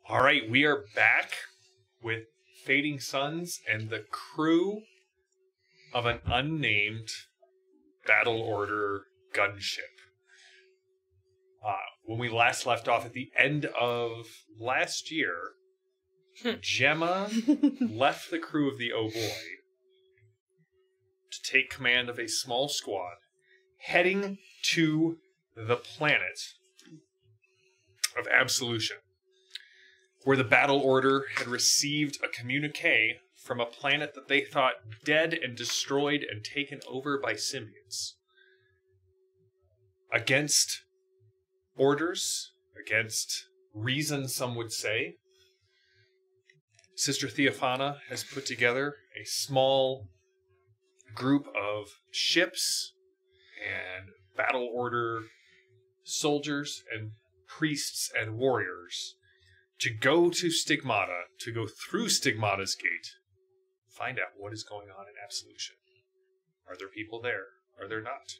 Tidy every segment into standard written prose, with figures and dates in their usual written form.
All right, we are back with Fading Suns and the crew of an unnamed Battle Order gunship. When we last left off at the end of last year, Gemma left the crew of the Oh Boii to take command of a small squad heading to the planet of Absolution, where the Battle Order had received a communique from a planet that they thought dead and destroyed and taken over by symbiotes. Against orders, against reason, some would say, Sister Theophana has put together a small group of ships and Battle Order soldiers and priests and warriors to go to Stigmata, to go through Stigmata's gate, find out what is going on in Absolution. Are there people there? Are there not?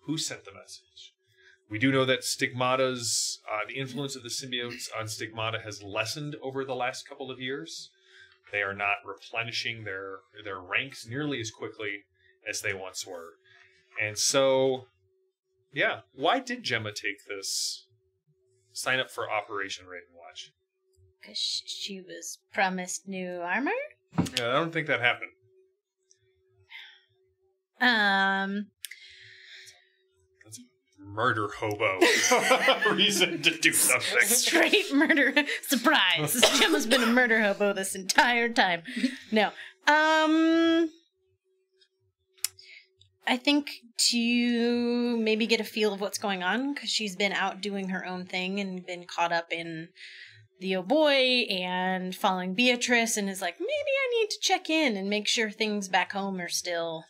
Who sent the message? We do know that Stigmata's, the influence of the symbiotes on Stigmata has lessened over the last couple of years. They are not replenishing their ranks nearly as quickly as they once were. And so, yeah, why did Gemma take this sign up for Operation Ravenwatch? Because she was promised new armor? Yeah, I don't think that happened. That's a murder hobo reason to do something. Straight murder. Surprise. Gemma's been a murder hobo this entire time. No. I think to maybe get a feel of what's going on, because she's been out doing her own thing and been caught up in the Oh Boii and following Beatrice, and is like, maybe I need to check in and make sure things back home are still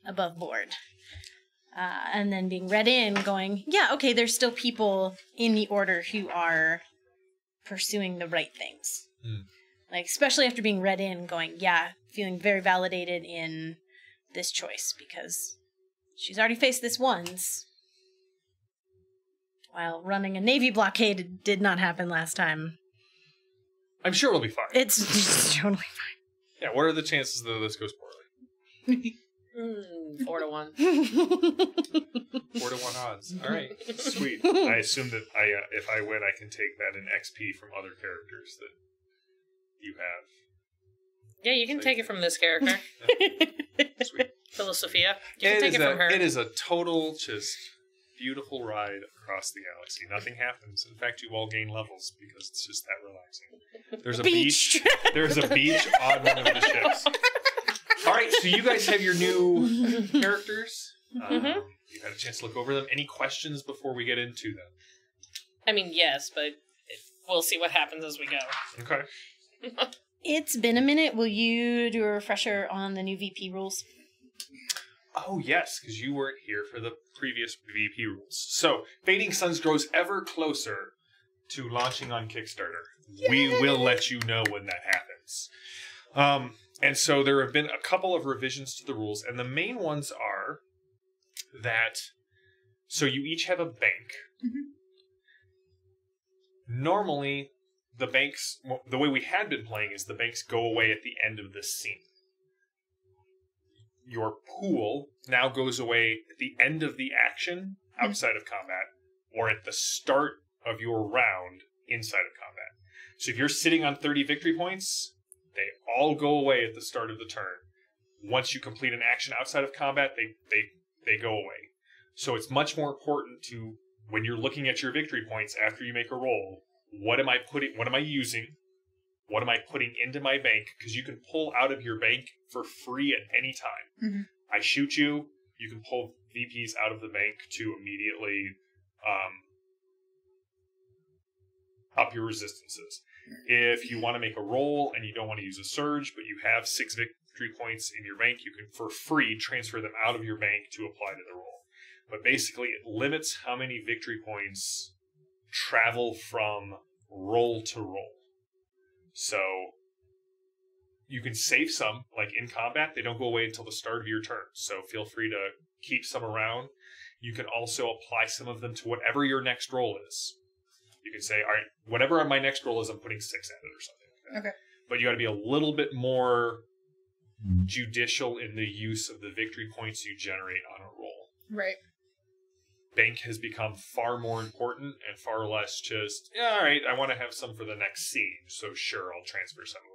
above board. And then being read in, going, yeah, okay, there's still people in the Order who are pursuing the right things. Like, especially after being read in, going, yeah, feeling very validated in this choice, because she's already faced this once, while running a Navy blockade did not happen last time. I'm sure it'll be fine. It's totally fine. Yeah, what are the chances that this goes poorly? 4 to 1. 4 to 1 odds. All right, sweet. I assume that if I win, I can take that in XP from other characters that you have. Yeah, you can take it from this character. Sweet. Philosophia. You can take it from her. It is a total, just beautiful ride across the galaxy. Nothing happens. In fact, you all gain levels because it's just that relaxing. There's a beach. There's a beach on one of the ships. All right, so you guys have your new characters. You've had a chance to look over them. Any questions before we get into them? I mean, yes, but we'll see what happens as we go. Okay. It's been a minute. Will you do a refresher on the new VP rules? Oh, yes, because you weren't here for the previous VP rules. So, Fading Suns grows ever closer to launching on Kickstarter. Yay! We will let you know when that happens. And so there have been a couple of revisions to the rules, and the main ones are that, so you each have a bank. Normally, the banks, the way we had been playing is the banks go away at the end of this scene. Your pool now goes away at the end of the action outside of combat, or at the start of your round inside of combat. So if you're sitting on 30 victory points, they all go away at the start of the turn. Once you complete an action outside of combat, they go away. So it's much more important to, when you're looking at your victory points after you make a roll, what am I using? What am I putting into my bank? Because you can pull out of your bank for free at any time. I shoot you, you can pull VPs out of the bank to immediately up your resistances. If you want to make a roll and you don't want to use a surge, but you have 6 victory points in your bank, you can, for free, transfer them out of your bank to apply to the roll. But basically, it limits how many victory points travel from roll to roll. So, you can save some, like in combat, they don't go away until the start of your turn. So feel free to keep some around. You can also apply some of them to whatever your next roll is. You can say, all right, whatever my next roll is, I'm putting 6 at it or something like that. Okay. But you got to be a little bit more judicial in the use of the victory points you generate on a roll. Right. Bank has become far more important and far less just, yeah, all right, I want to have some for the next scene, so sure, I'll transfer some over.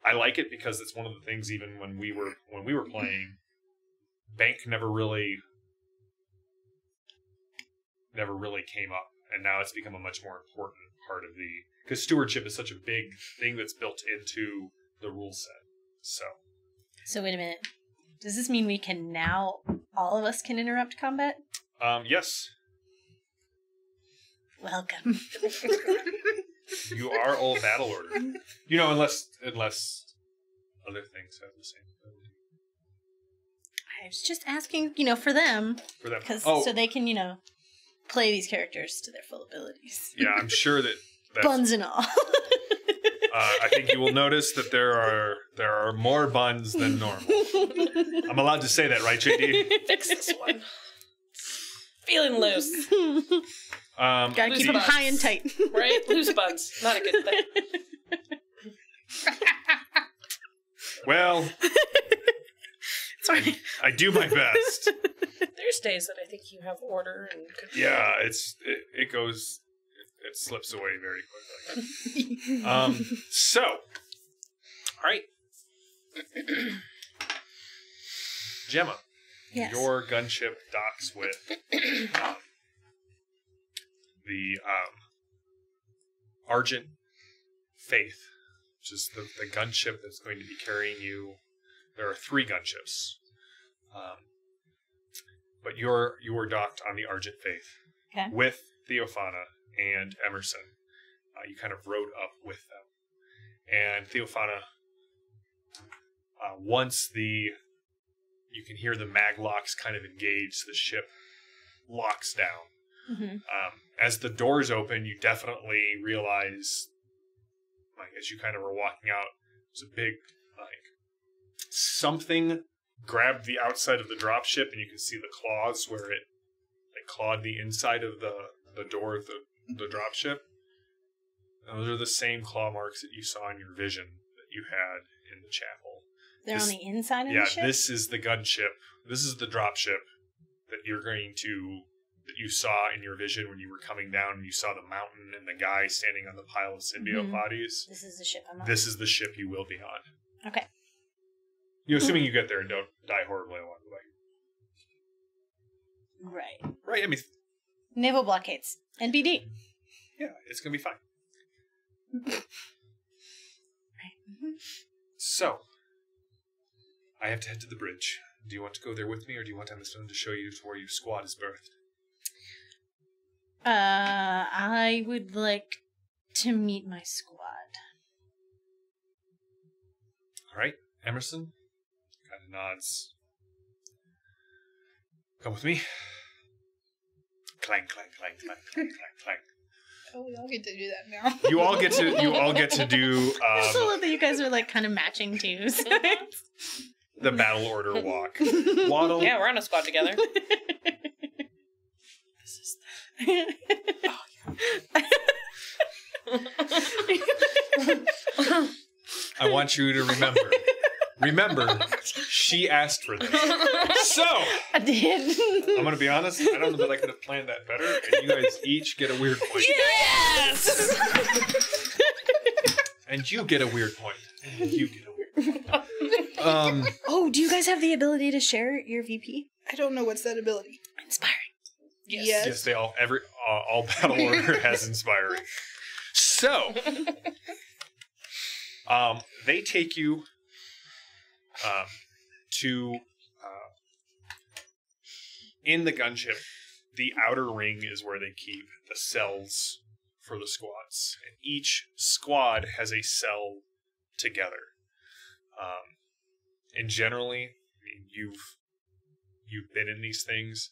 I like it because it's one of the things, even when we were playing, Bank never really came up, and now it's become a much more important part of because stewardship is such a big thing that's built into the rule set. So wait a minute. Does this mean we can now, all of us can interrupt combat? Yes. Welcome. You are all battle order. Unless other things have the same ability. I was just asking, for them. For them. So they can, play these characters to their full abilities. Yeah, I'm sure that's... Buns and all. I think you will notice that there are more buns than normal. I'm allowed to say that, right, JD? Fix this one. Feeling loose. Gotta loose keep them buns. high and tight. Right? Loose buns. Not a good thing. Well, Sorry. I do my best. There's days that I think you have order and control. Yeah, it slips away very quickly. So, all right. Gemma, Yes. your gunship docks with the Argent Faith, which is the gunship that's going to be carrying you. There are 3 gunships, but you're docked on the Argent Faith Okay. with Theophana and Emerson. You kind of rode up with them, and Theophana, once you can hear the mag locks kind of engage, the ship locks down. Mm-hmm. As the doors open, you definitely realize, as you kind of were walking out, there's a big, something grabbed the outside of the dropship, and you can see the claws where it clawed the inside of the door of the dropship. Those are the same claw marks that you saw in your vision that you had in the chapel. They're on the inside of the ship? Yeah, this is the gunship. This is the dropship that you saw in your vision when you were coming down and you saw the mountain and the guy standing on the pile of symbiote bodies. This is the ship I'm on. This is the ship you will be on. Okay. Assuming you get there and don't die horribly along the way. Right. Right, I mean... Naval blockades. NBD. Yeah, it's going to be fine. Right. Mm-hmm. So, I have to head to the bridge. Do you want to go there with me, or do you want Emerson to show you to where your squad is berthed? I would like to meet my squad. All right, Emerson kind of nods. Come with me. Clang, clang, clang, clang, clang, clang, clang. Oh, we all get to do that now. You all get to do I just love that you guys are kind of matching too. So the battle order walk. Waddle. Yeah, we're on a squad together. This is I want you to remember, she asked for this. So, I did. I'm going to be honest, I don't know that I could have planned that better, and you guys each get a weird point. Yes! And you get a weird point. And you get a weird point. Oh, do you guys have the ability to share your VP? I don't know what's that ability. Inspiring. Yes. Yes, they all battle order has inspiring. So, they take you to in the gunship. The outer ring is where they keep the cells for the squads, and each squad has a cell together. And generally, you've been in these things.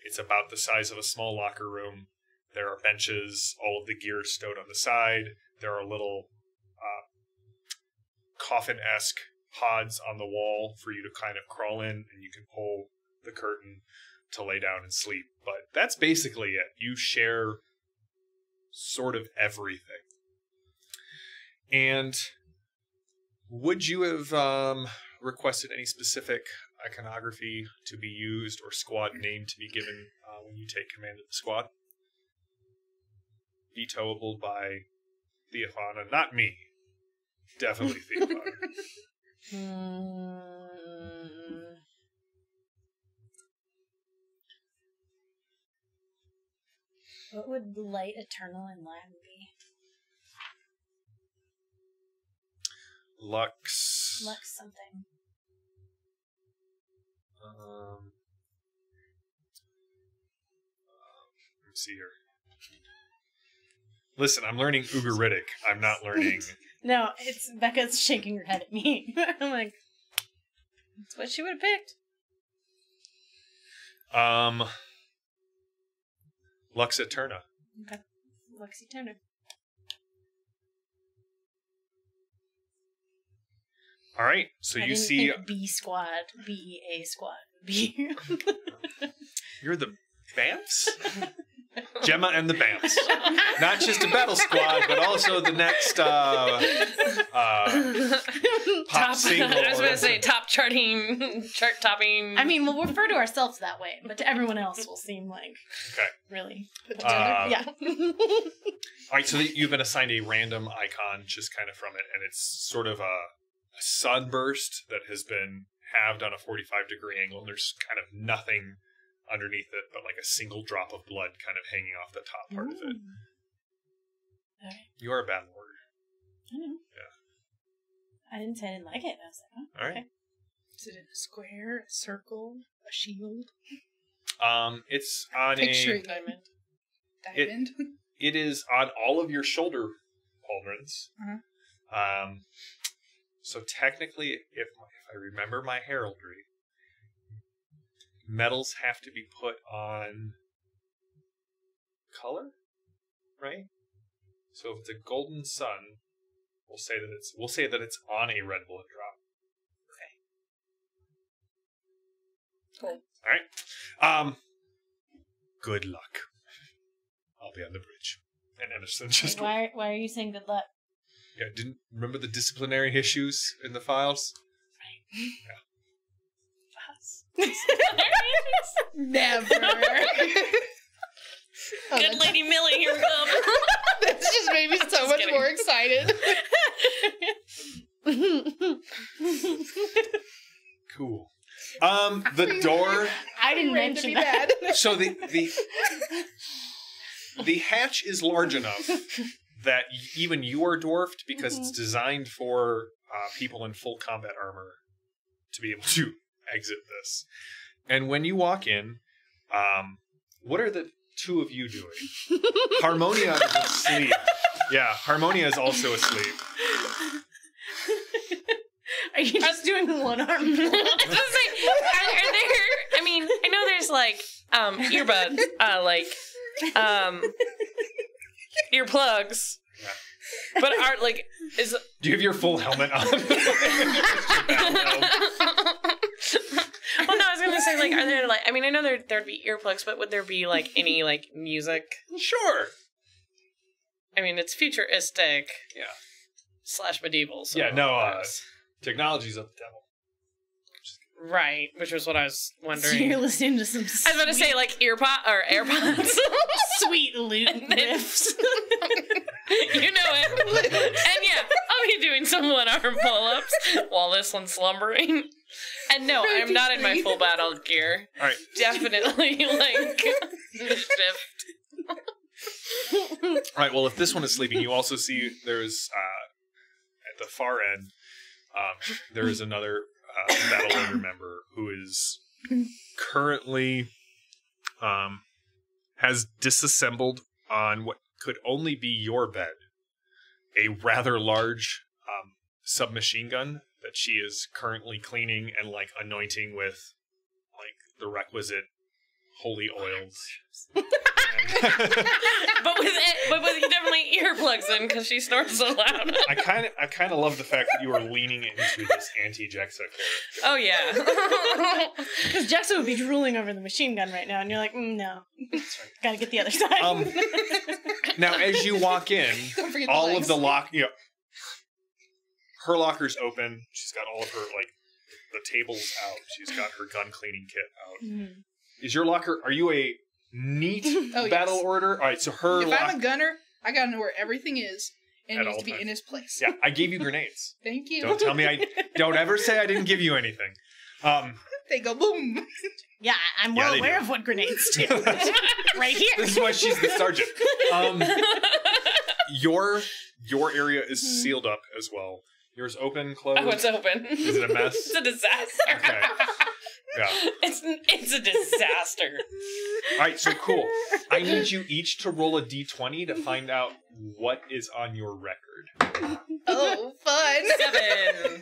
It's about the size of a small locker room. There are benches, all of the gear stowed on the side. There are little coffin-esque pods on the wall for you to kind of crawl in, and you can pull the curtain to lay down and sleep. But that's basically it. You share sort of everything. And would you have requested any specific iconography to be used or squad name to be given when you take command of the squad? Vetoable by Theophana, not me. Definitely Theophana. What would light eternal in Latin be? Lux. Lux something. Let me see here. Listen, I'm learning Ugaritic. I'm not learning... No, it's Becca's shaking her head at me. I'm like, that's what she would have picked. Lux Eterna. Okay. Lux Eterna. All right, so I you didn't see... think B squad, BEA squad. B. You're the Bamps? Gemma and the Bamps. Not just a battle squad, but also the next pop single. I was going to say top charting, chart topping. I mean, we'll refer to ourselves that way, but to everyone else will seem like really put together. Yeah. All right, so you've been assigned a random icon just kind of from it, and it's sort of a sunburst that has been halved on a 45-degree angle, and there's kind of nothing underneath it but like a single drop of blood kind of hanging off the top part of it. Okay. You are a battle warrior. I know. Yeah. I didn't say I didn't like it. I was like, oh, all right. Okay. Is it a square, a circle, a shield? It's on Picture diamond. Diamond? It is on all of your shoulder pauldrons. Uh-huh. So technically, if I remember my heraldry, medals have to be put on color, right? So if it's a golden sun, we'll say that it's on a red bullet drop. Cool. All right. Good luck. I'll be on the bridge. And Emerson just Why are you saying good luck? Yeah, didn't remember the disciplinary issues in the files? Right. Yeah. Never. Good Lady Millie, here we come. That just made me so much kidding. more excited. Cool. The door. I didn't Ready to mention be that. bad. So the hatch is large enough that even you are dwarfed because it's designed for people in full combat armor to be able to exit this. And when you walk in, what are the two of you doing? Harmonia is asleep. Yeah, Harmonia is also asleep. Are you just doing one arm? I was gonna say, are there? I mean, I know there's like earbuds, earplugs, but are like is. Do you have your full helmet on? Well, no, I was gonna say like, are there like? I mean, I know there'd be earplugs, but would there be like any like music? Sure. I mean, it's futuristic. Yeah. / medieval. So Yeah, no, technology's of the devil. right, which was what I was So wondering. you're listening to some I was about to say like AirPods. sweet loot riffs. You know it. And yeah, I'll be doing some one-arm pull-ups while this one's slumbering. And no, I'm not in my full battle gear. All right. Definitely like shift. All right, well, if this one is sleeping, you also see there's, at the far end, there is another battle order member who is currently, has disassembled on what could only be your bed, a rather large submachine gun that she is currently cleaning and, like, anointing with, like, the requisite holy oils. But with definitely earplugs in because she snorts so loud. I kind of love the fact that you are leaning into this anti-Jexa character. Oh yeah. Because Jexa would be drooling over the machine gun right now, and you're like, no, gotta get the other side. Now, as you walk in, all of the her locker's open. She's got all of her the tables out. She's got her gun cleaning kit out. Mm-hmm. Is your locker? Are you a neat battle order? All right, so her. If I'm a gunner, I gotta know where everything is, and it needs to be in its place. Yeah, I gave you grenades. Thank you. Don't tell me don't ever say I didn't give you anything. They go boom. Yeah, I'm well aware of what grenades do. Right here. This is why she's the sergeant. Your area is sealed up as well. Yours open, closed? Oh, it's open. Is it a mess? It's a disaster. Okay. Yeah. It's a disaster. All right, so cool. I need you each to roll a d20 to find out what is on your record. Oh, fun. 7.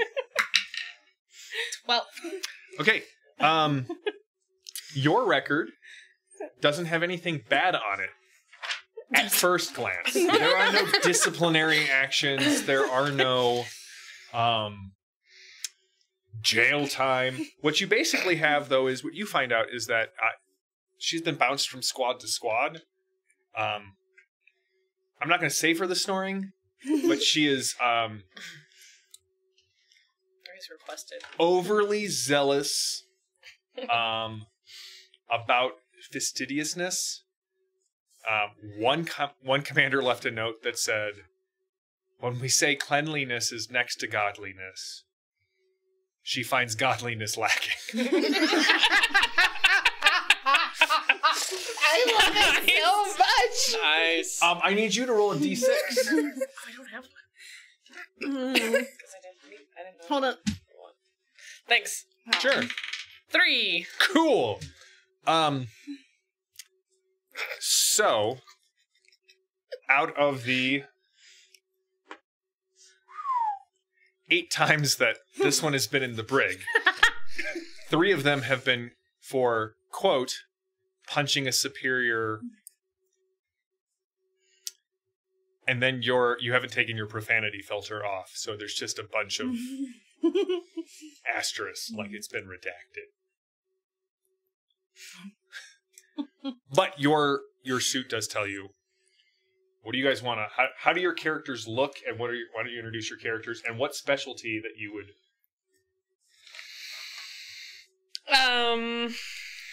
12. Okay. Your record doesn't have anything bad on it at first glance. There are no disciplinary actions. There are no jail time. What you basically have, though, is what you find out is that she's been bounced from squad to squad. I'm not going to say for the snoring, but she is Requested. overly zealous about fastidiousness. One commander left a note that said, "When we say cleanliness is next to godliness, she finds godliness lacking." I love it so much. Nice. I need you to roll a d6. I don't have one. Because I didn't know. Hold on. Thanks. Sure. 3. Cool. So, out of the 8 times that this one has been in the brig, 3 of them have been for, quote, punching a superior, and then you haven't taken your profanity filter off, so there's just a bunch of asterisks, like it's been redacted. But your suit does tell you. What do you guys want to? How do your characters look, and why don't you introduce your characters, and what specialty that you would?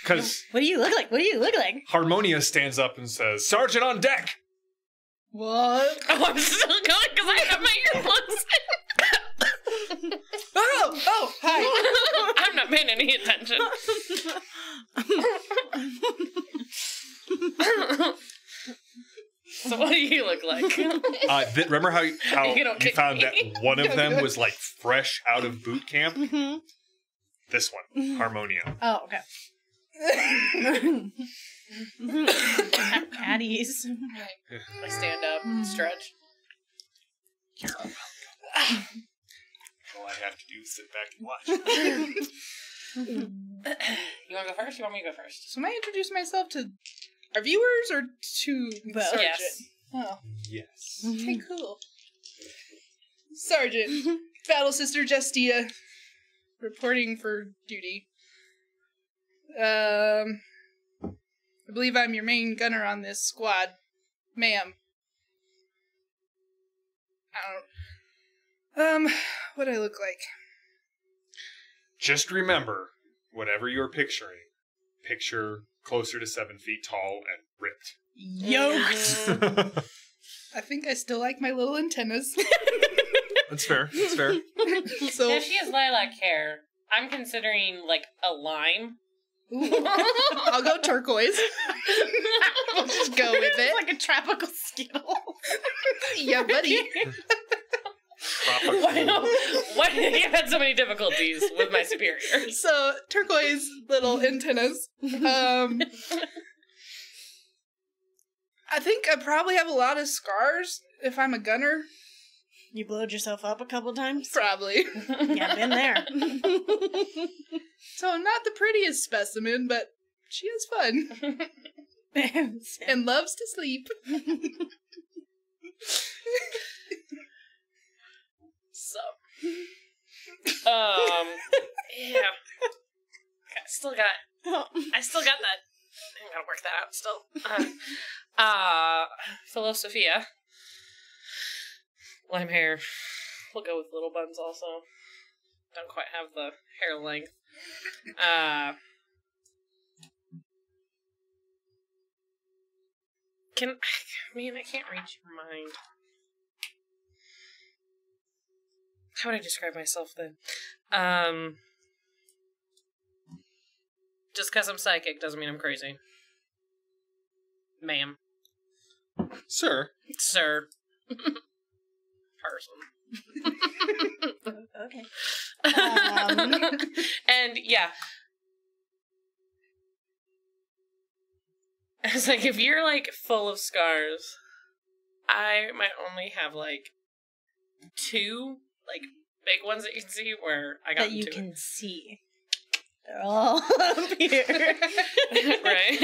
Because What do you look like? What do you look like? Harmonia stands up and says, "Sergeant on deck." What? Oh, I'm still going because I have my earplugs in. Oh, hi. I'm not paying any attention. So what do you look like? Remember how You don't you kick found me. that one of them was like fresh out of boot camp? Mm-hmm. This one, Harmonia. Oh, okay. Patties. I stand up, stretch. All I have to do is sit back and watch. You want to go first? You want me to go first? So am I introducing myself to our viewers or to Both. Sergeant? Yes. Oh, Yes. okay, cool. Sergeant, Battle Sister Justia, reporting for duty. I believe I'm your main gunner on this squad, ma'am. What do I look like? Just remember, whatever you're picturing, picture closer to 7 feet tall and ripped. Yoked. I think I still like my little antennas. That's fair. That's fair. So, If she has lilac hair, I'm considering like a lime. ooh, I'll go turquoise. We'll just go with It's it. like a tropical skittle. Yeah, buddy. Why did you had so many difficulties with my superiors? So, turquoise little antennas. I think I probably have a lot of scars if I'm a gunner. You blowed yourself up a couple times? Probably. Yeah, been there. So, not the prettiest specimen, but She has fun and loves to sleep. So, yeah. I still got that. I gotta work that out still. Philosophia. Lime hair. We'll go with little buns also. Don't quite have the hair length. I can't read your mind. How would I describe myself then? Just because I'm psychic doesn't mean I'm crazy. Ma'am. Sir. Sir. Person. Okay. And yeah. It's like, if you're like full of scars, I might only have like 2 like big ones that you can see where I got that you into can it. See. They're all up here. Right?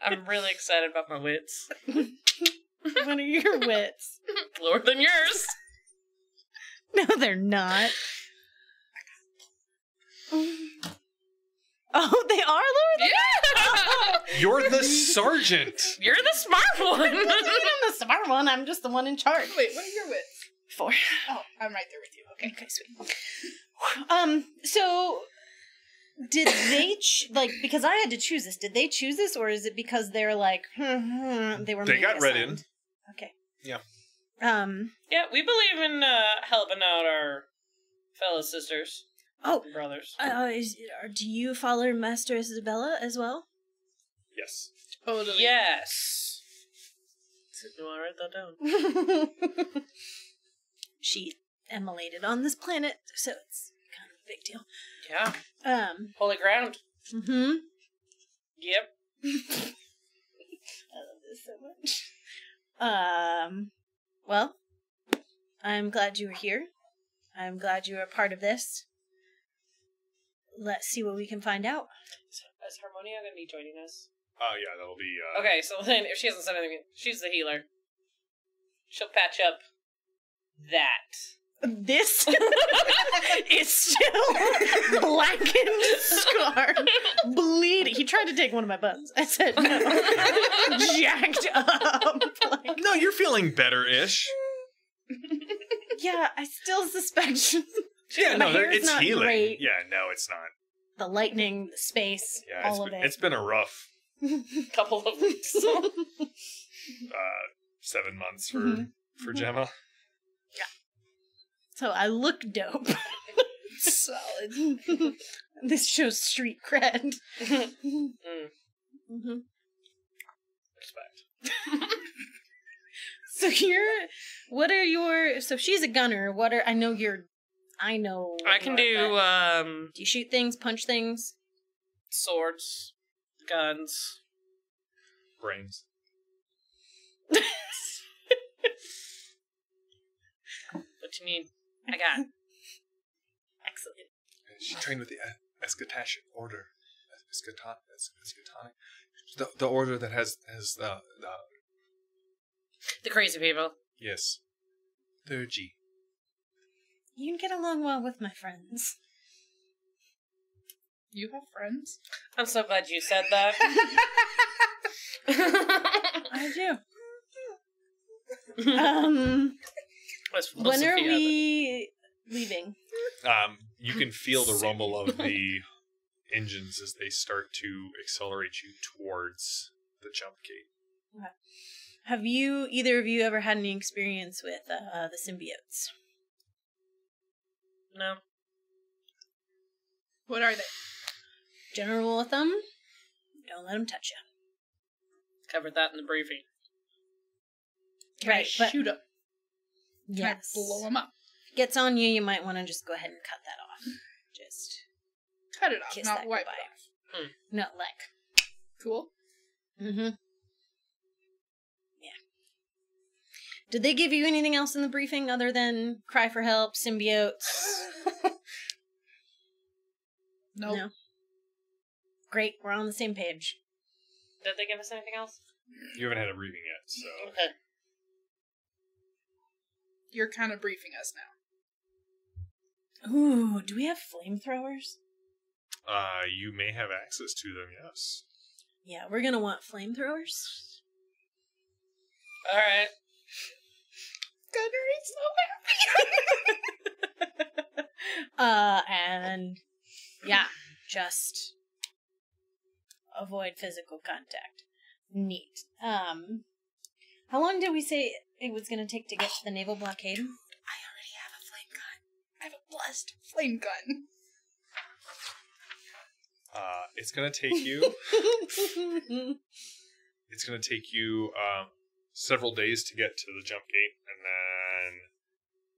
I'm really excited about my wits. What are your wits? Lower than yours. No, they're not. Oh, they are lower than Yeah! You're the sergeant. You're the smart one. I'm the smart one. I'm just the one in charge. Wait, what are your wits? 4. Oh, I'm right there with you. Okay. Okay, sweet. So did they because I had to choose this? Did they choose this, or is it because they're like they were? They got read in. assigned? Okay. Yeah. Yeah, we believe in helping out our fellow sisters. Oh, And brothers. Do you follow Master Isabella as well? Yes. Totally. Yes. Do I write that down? She emulated on this planet, so it's kind of a big deal. Yeah. Holy ground. Mm-hmm. Yep. I love this so much. Well, I'm glad you were here. I'm glad you were a part of this. Let's see what we can find out. Is Harmonia going to be joining us? Oh, yeah, that'll be... Okay, so then if she hasn't said anything, she's the healer. She'll patch up that. This is still blackened, scarred, bleeding. He tried to take one of my buns. I said no. Jacked up. Like, No, you're feeling better-ish. yeah, I still suspect. Yeah, My no, hair's it's not healing. great. Yeah, no, it's not. The lightning, the space, Yeah, all of it. it's been a rough Couple of weeks. 7 months Mhm. for Gemma. So I look dope. Solid. This shows street cred. Mm. Mm-hmm. Respect. So so she's a gunner. I know. I can do Do you shoot things, punch things? swords, guns. Brains. What you need? I got. Excellent. She trained with the Escatash order. Escatonic. The order that has the The crazy people. yes. Liturgy. You can get along well with my friends. You have friends? I'm so glad you said that. I do. When are we leaving? You can feel the rumble of the engines as they start to accelerate you towards the jump gate. Have either of you ever had any experience with the symbiotes? No. What are they? General rule of thumb: don't let them touch you. Covered that in the briefing. Can Right, I but- shoot them? Can I Yes. blow them up? Gets on you, you might want to just go ahead and cut that off. Just Cut it off, kiss not that wipe goodbye. it off. No, like. Cool. Mm-hmm. Yeah. Did they give you anything else in the briefing other than cry for help, symbiotes? Nope. No. Great, we're on the same page. Did they give us anything else? You haven't had a briefing yet, so. Okay. You're kind of briefing us now. Ooh, do we have flamethrowers? You may have access to them, yes. Yeah, we're gonna want flamethrowers. Alright. And yeah, just avoid physical contact. Neat. How long did we say it was gonna take to get to the naval blockade? I already have a flame gun. I have a blessed flame gun. It's gonna take you. It's gonna take you several days to get to the jump gate, and then,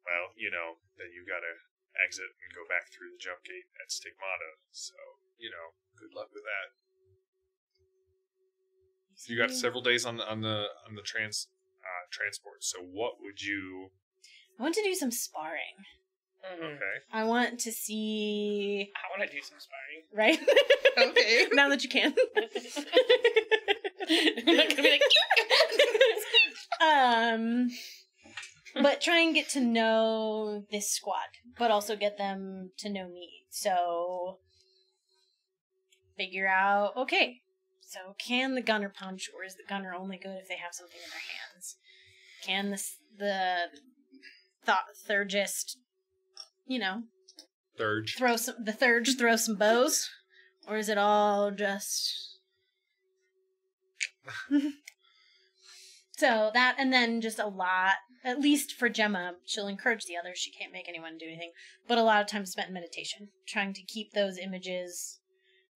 well, then you gotta exit and go back through the jump gate at Stigmata. So, good luck with that. You got several days on the transport. So, what would you? I want to do some sparring. Mm-hmm. Okay. I want to see. I want to do some sparring. Right. Okay. Now that you can. I'm not gonna be like. But try and get to know this squad, but also get them to know me. So figure out, okay, so can the gunner punch, or is the gunner only good if they have something in their hands? Can the thurgist, Thurge. throw some bows, or is it all just so that, and then just a lot, at least for Gemma, she'll encourage the others. She can't make anyone do anything, but a lot of time spent in meditation, trying to keep those images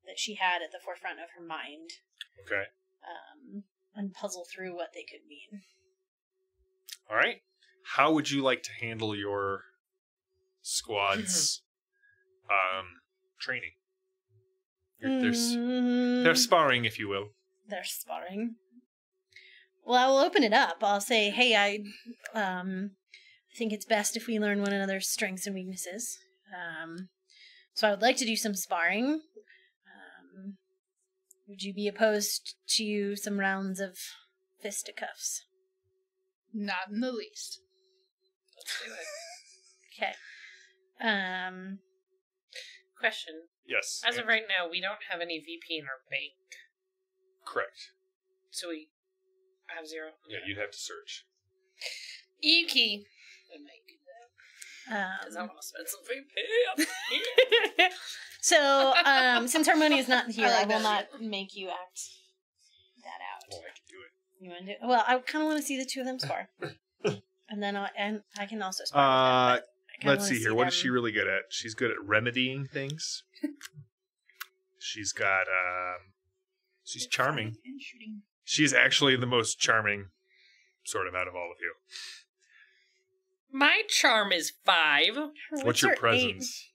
that she had at the forefront of her mind. Okay. And puzzle through what they could mean. All right. How would you like to handle your squad's training? They're sparring, if you will. They're sparring. Well, I will open it up. I'll say, hey, I think it's best if we learn one another's strengths and weaknesses. So I would like to do some sparring. Would you be opposed to some rounds of fisticuffs? Not in the least. Let's do it. Okay. Question. Yes. As of right now, we don't have any VP in our bank. Correct. So we have 0. Yeah, you'd have to search. Yuki. I might do that. Because I want to spend some VP up here. So, since Harmonia is not here, I like I will that. not make you act that out. Well, I can do it. You want to do? Well, I kind of want to see the two of them spar, and then I can also spar. With them, but I kinda Let's wanna see here. What is them. she really good at? She's good at remedying things. She's got, she's charming. And shooting. She's actually the most charming, sort of, out of all of you. My charm is 5. What's your her presence?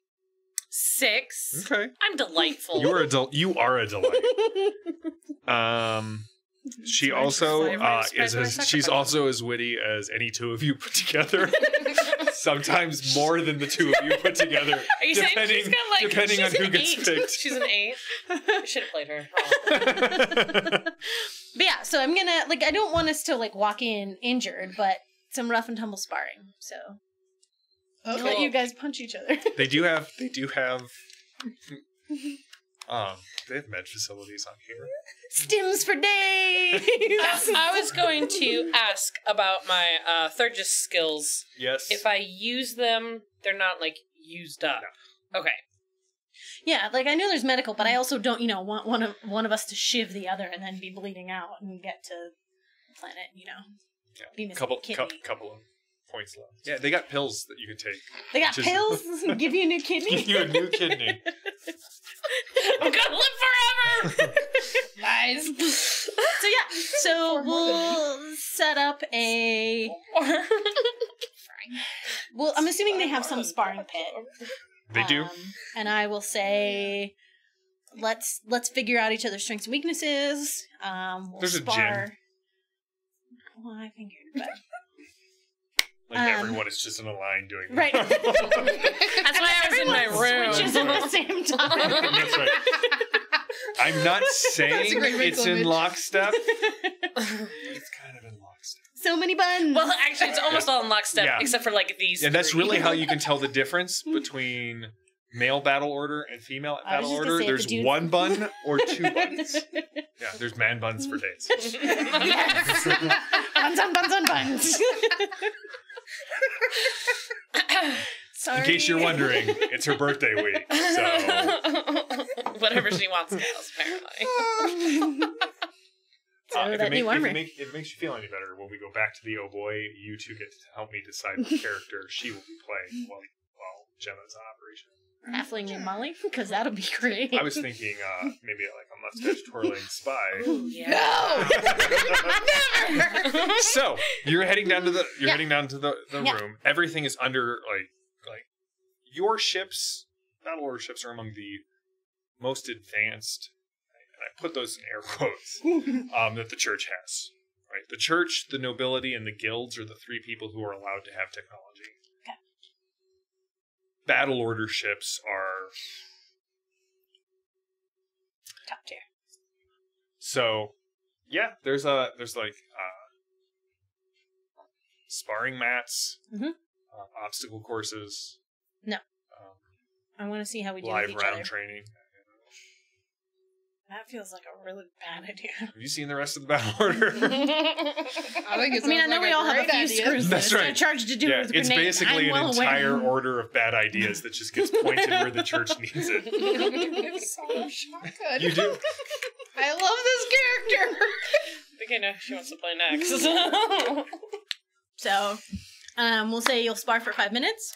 6. Okay. I'm delightful. You are a delight. She also she's also as witty as any two of you put together. Sometimes more than the two of you put together. Are you saying she's got depending on she's who an gets 8? picked. She's an 8. I should have played her. But yeah, so I'm gonna I don't want us to walk in injured, but some rough and tumble sparring. So I'll let you guys punch each other. They do have they have med facilities on here. Stims for days. I was going to ask about my Thurgis skills. Yes. If I use them, they're not used up. No. Okay. Yeah, I know there's medical, but I also don't, want one of us to shiv the other and then be bleeding out and get to the planet, Yeah. Be missing couple a kidney. of points left. Yeah, they got pills that you can take. They got pills? Give you a new kidney? Give you a new kidney. I'm gonna live forever! Nice. So we'll set up a... Well, I'm assuming they have some sparring pit. They do. And I will say, let's figure out each other's strengths and weaknesses. We'll There's spar. a gym. Well, I figured, but Like everyone is just in a line doing that. Right. That's why I was in my room. Switches at the same time. That's right. I'm not saying great it's mental in image. lockstep. It's kind of in lockstep. So many buns. Well, actually, it's almost all in lockstep, Yeah. except for like these. And that's three. really how you can tell the difference between male battle order and female I was battle just gonna order. say, There's if the dude- one bun or two buns. Yeah, there's man buns for days. Yes. Buns on buns on buns. Sorry. In case you're wondering, it's her birthday week. So Whatever she wants, gals, apparently. So that new armor. if it makes you feel any better, when we go back to the Oh Boii, you two get to help me decide the character she will be playing while Gemma's on operation. Halfling named Molly, because that'll be great. I was thinking maybe like a mustache twirling spy. Yeah. No! So you're heading down to the Yeah. Yeah. room. Everything is under like your ships. Battle order ships are among the most advanced, and I put those in air quotes, that the church has. Right, the church, the nobility, and the guilds are the three people who are allowed to have technology. Okay. Battle order ships are Top tier. so. Yeah, there's like sparring mats, Mhm. obstacle courses. No. I want to see how we do Live with each round other. training. That feels like a really bad idea. Have you seen the rest of the battle order? I think it's I mean, I know we all have a few screws That's that are right. charged to do Yeah, with it's grenades. basically I'm an well entire aware. order of bad ideas that just gets pointed where the church needs it. So shotgun. You do. I love this character. I think I know who she wants to play next. So, we'll say you'll spar for 5 minutes.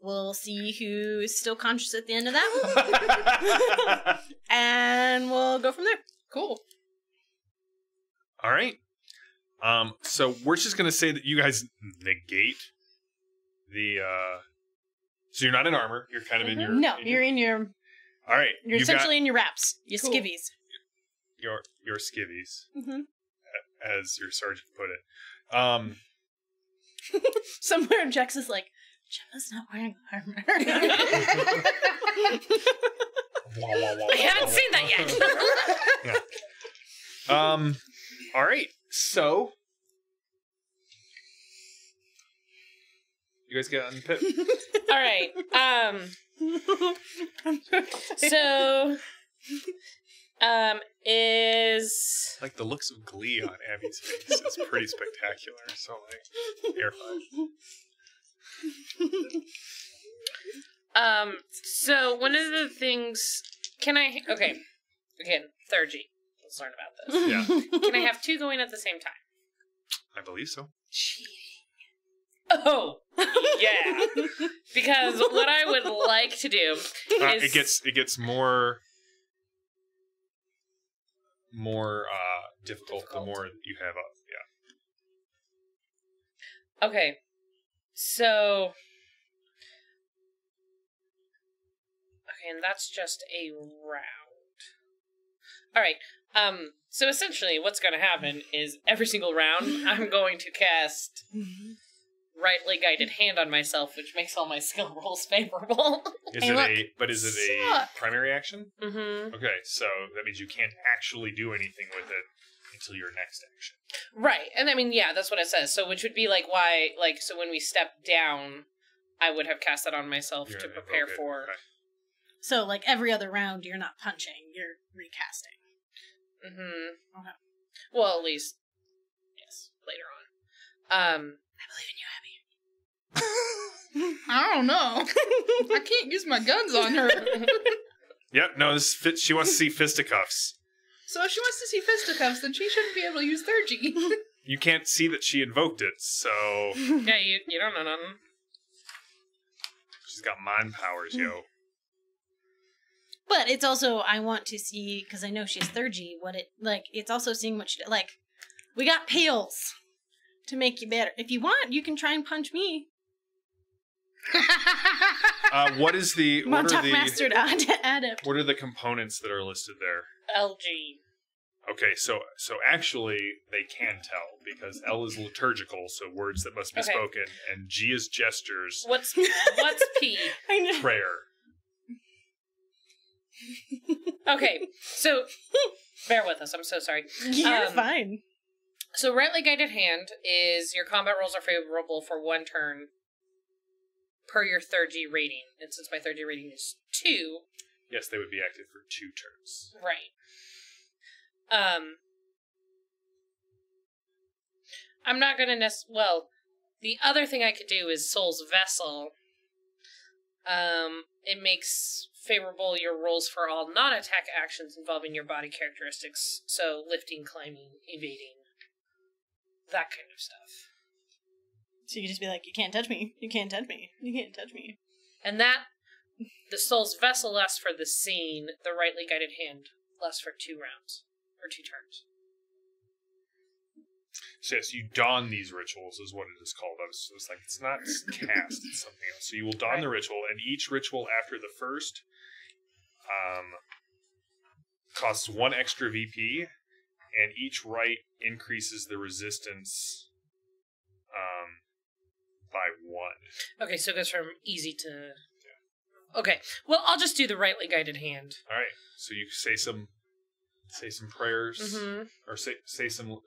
We'll see who is still conscious at the end of that. And we'll go from there. Cool. All right. So we're just gonna say that you guys negate the. So you're not in armor. You're kind of in your. No, you're in your. All right. You're you essentially in your wraps. Your Cool. skivvies. got your skivvies, Mm-hmm. as your sergeant put it. Somewhere in Jax is like, Gemma's not wearing armor. I haven't seen that yet. All right. So you guys get on the pit. All right. So, is Like the looks of glee on Abby's face is pretty spectacular. So like, air five. So one of the things, again, Third G. Let's learn about this. Yeah, Can I have two going at the same time? I believe so. Oh, yeah. Because what I would like to do is It gets more difficult the more you have up. Yeah. okay. So and that's just a round. All right. So essentially, what's going to happen is every single round, I'm going to cast Rightly Guided Hand on myself, which makes all my skill rolls favorable. Is Hey, it look. is it a Suck. primary action? Mm-hmm. Okay, so that means you can't actually do anything with it until your next action. Right, and I mean, yeah, that's what it says. So, which would be like why, like, so when we step down, I would have cast that on myself You're to gonna prepare invoke it. for. Okay. So, like, every other round, you're not punching, you're recasting. Mm-hmm. Okay. Well, at least, yes, later on. I believe in you, Abby. I don't know. I can't use my guns on her. Yep. No, she wants to see fisticuffs. So if she wants to see fisticuffs, then she shouldn't be able to use Third G. You can't see that she invoked it, so Yeah, you don't know nothing. she's got mind powers, yo. But it's also, I want to see, because I know she's third G, what it, like, it's also seeing what she, like, we got pails to make you better. If you want, you can try and punch me. What is the Montauk Mastered Adept. what are the components that are listed there? LG. Okay, so actually they can tell because L is liturgical, so words that must be Okay. spoken, and G is gestures, What's P? I know. prayer. Okay, so bear with us. I'm so sorry. You're fine. So rightly guided hand is your combat rolls are favorable for 1 turn per your third G rating. And since my third G rating is 2, Yes, they would be active for 2 turns. right. I'm not gonna well, the other thing I could do is Soul's Vessel. It makes favorable your rolls for all non-attack actions involving your body characteristics. So lifting, climbing, evading. That kind of stuff. So you can just be like, you can't touch me. You can't touch me. You can't touch me. And that, the Soul's Vessel lasts for the scene, the rightly guided hand lasts for 2 rounds, or 2 turns. So yes, you don these rituals is what it is called. I was like, it's not cast, it's something else. So you will don the ritual, and each ritual after the first costs 1 extra VP, and each rite increases the resistance by 1. Okay, so it goes from easy to... Yeah. Okay, well, I'll just do the rightly guided hand. All right, so you say some prayers, Mm-hmm. or say some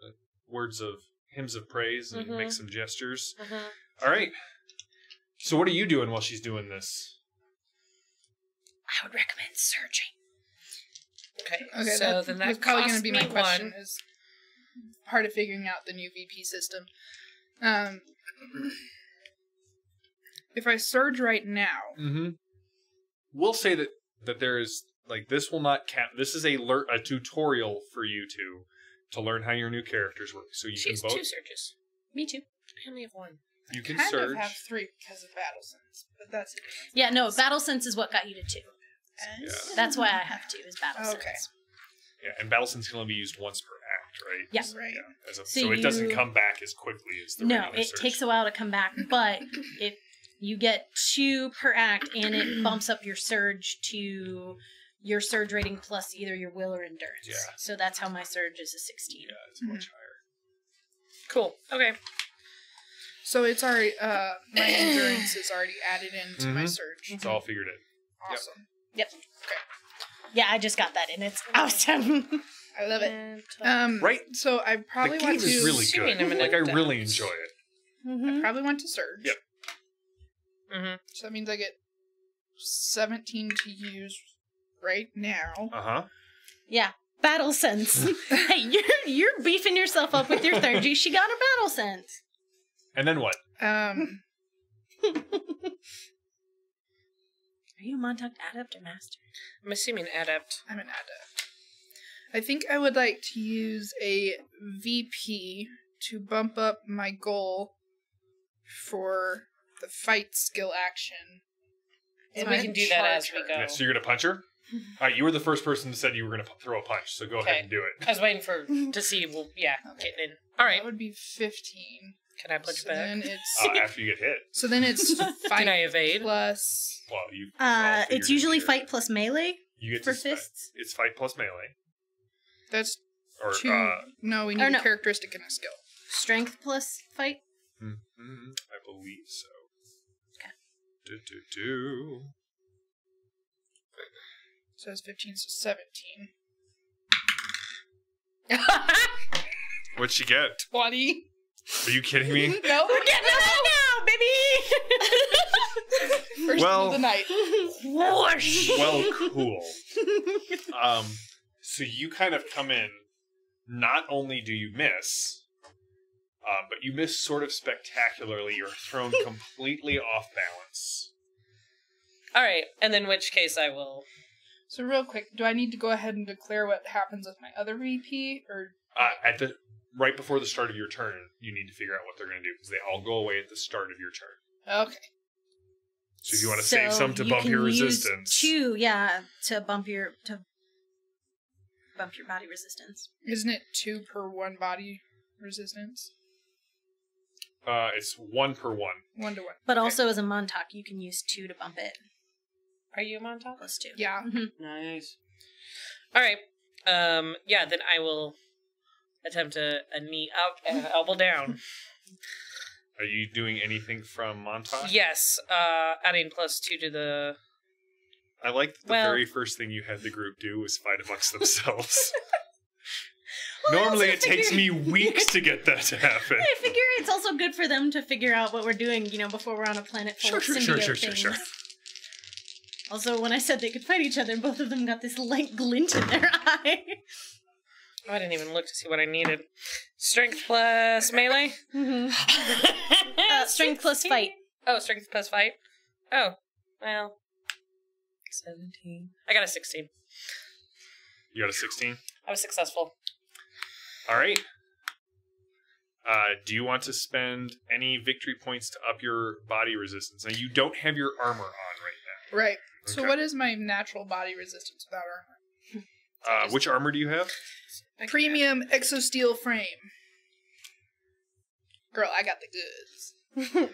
words of hymns of praise, and make some gestures. Mm-hmm. All right. So what are you doing while she's doing this? I would recommend searching. Okay, so then that's that probably going to be my question. Is part of figuring out the new VP system. If I surge right now, We'll say that there is, like, this will not count. This is a tutorial for you to learn how your new characters work. So you She has can both. 2 surges. Me too. I only have 1. You can kind surge. of have 3 because of battle sense, but that's it. Yeah, no, battle sense is what got you to 2. Yeah. That's why I have 2, is battle sense. Okay. Yeah, and battle sense can only be used once per act, right? Yeah. Right. Yeah. So So it doesn't you- come back as quickly as the No, regular it surge. takes a while to come back, but if you get 2 per act, and it bumps up your surge to your surge rating plus either your will or endurance. Yeah. So that's how my surge is a 16. Yeah, it's much higher. Cool, okay. So it's already my endurance is already added into my surge. It's all figured in. Awesome. Yep. Yeah, I just got that, and it's awesome. I love it. Right. So I probably The game want to. is really Assuming good. I'm an Like, I really adept. enjoy it. I probably want to surge. Yep. Mm-hmm. So that means I get 17 to use right now. Uh-huh. Yeah, battle sense. Hey, you're beefing yourself up with your third G. She got her battle sense. And then what? Are you a Montauk adept or master? I'm assuming adept. I'm an adept. I think I would like to use a VP to bump up my goal for the fight skill action. So And we then can do that as charge we her. go. Yeah, so you're going to punch her? All right, you were the first person that said you were going to throw a punch, so go Okay. ahead and do it. I was waiting to see, getting in. Alright, That would be 15. can I punch So back? then it's After you get hit. so then it's Can I fight evade? plus. Well, you. all figured It's it usually here. fight plus melee You get for to fists. It's fight plus melee. That's Or, 2. No, we need or a no. characteristic and a skill. Strength plus fight. I believe so. Okay. Do. So it's 15, so 17. What'd she get? 20. Are you kidding me? No, We're getting it now, baby. First Well- of the night. Whoosh. Well, cool. So you kind of come in. Not only do you miss, but you miss sort of spectacularly. You're thrown completely off balance. Alright, and in which case I will... So real quick, do I need to go ahead and declare what happens with my other VP, or Right before the start of your turn, you need to figure out what they're going to do because they all go away at the start of your turn. okay? So if you want to save some to you bump can your use resistance, 2, to bump your body resistance. Isn't it 2 per 1 body resistance? it's 1 per 1. 1 to 1. But Okay. also as a Montauk, you can use 2 to bump it. Are you Montauk? Plus 2. Yeah. Nice. Alright, Yeah, then I will attempt a knee up and an elbow down. Are you doing anything from Montauk? Yes, adding +2 to the... I like that the very first thing you had the group do was fight amongst themselves. Normally it takes me weeks to get that to happen. I figure it's also good for them to figure out what we're doing, before we're on a planet full of symbiote things. Sure. Also, when I said they could fight each other, both of them got this light glint in their eye. Oh, I didn't even look to see what I needed. Strength plus melee? Strength plus fight. Oh, strength plus fight? Oh, well. 17. I got a 16. You got a 16? I was successful. All right. Do you want to spend any victory points to up your body resistance? Now, you don't have your armor on right now. Right. Okay. So what is my natural body resistance without armor? Which armor do you have? Premium exosteel frame. Girl, I got the goods.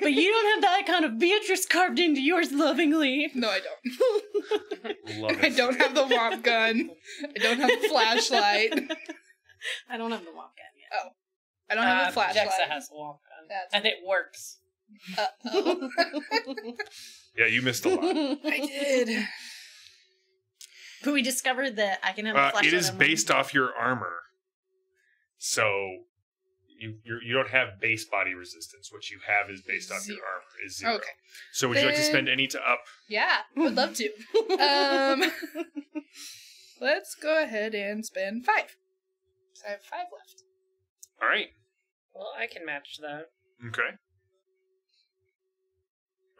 But you don't have the icon of Beatrice carved into yours lovingly. No, I don't. Love it. I don't have the womp gun. I don't have the flashlight. I don't have the womp gun yet. Oh. I don't have the flashlight. Jexa has a womp gun. And it works. Uh-oh. Yeah, you missed a lot. I did. But we discovered that I can have the flashlight. It is on based off your armor. So you don't have base body resistance. What you have is based off your armor is 0. Okay. So would you like to spend any to up? Yeah, would love to. Let's go ahead and spend 5. So I have 5 left. All right. Well, I can match that. Okay.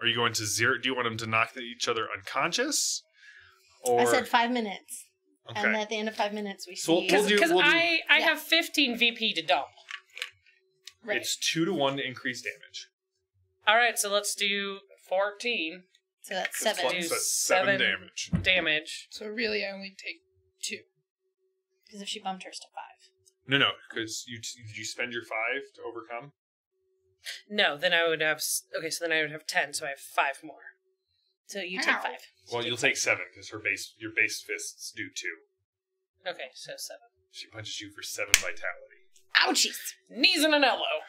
Are you going to 0? Do you want them to knock each other unconscious? Or... I said 5 minutes. Okay. And at the end of 5 minutes, we So see... Because I have 15 VP to dump. Right. It's 2 to 1 to increase damage. All right, so let's do 14. So that's 7. Do So that's 7 damage. Damage. So really, I only take 2. Because if she bumped hers to 5. No, because did you spend your 5 to overcome? No, then I would have... Okay, so then I would have 10, so I have 5 more. So you take 5. Well, you'll take 7, because your base fists do 2. Okay, so 7. She punches you for 7 vitality. Ouchies! Knees and an elbow.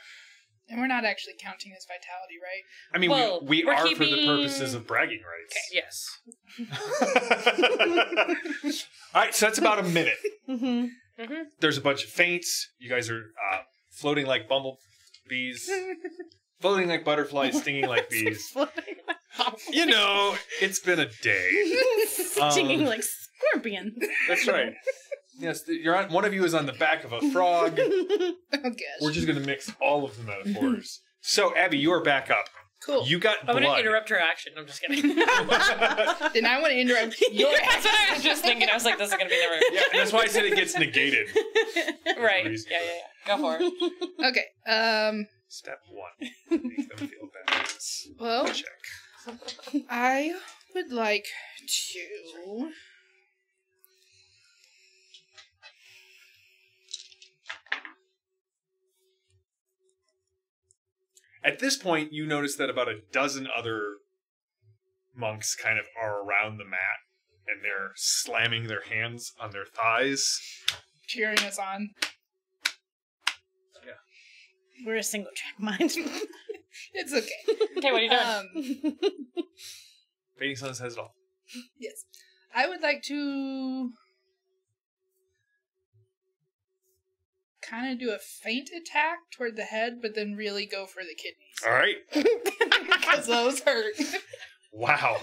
And we're not actually counting as vitality, right? I mean, Well, we we're are keeping... for the purposes of bragging rights. Okay, yes. All right, so that's about a minute. Mm-hmm. Mm-hmm. There's a bunch of feints. You guys are floating like bumblebees, floating like butterflies, stinging like bees. You know, it's been a day. Stinging like scorpions. That's right. Yes, one of you is on the back of a frog. Oh, gosh. We're just going to mix all of the metaphors. So, Abby, you are back up. Cool. You got I'm blood. going to interrupt her action. I'm just kidding. Then I want to interrupt your That's what I was just thinking. I was like, this is going to be never... Yeah, and that's why I said it gets negated. Right. Yeah. Go for it. Okay. Step 1. Make them feel bad. Well, Check. I would like to... At this point, you notice that about a dozen other monks kind of are around the mat, and they're slamming their hands on their thighs. cheering us on. We're a single track mind. It's okay. Okay, what are you doing? Fading Sun says it all. Yes. I would like to kind of do a feint attack toward the head, but then really go for the kidneys. All right. Because those hurt. Wow.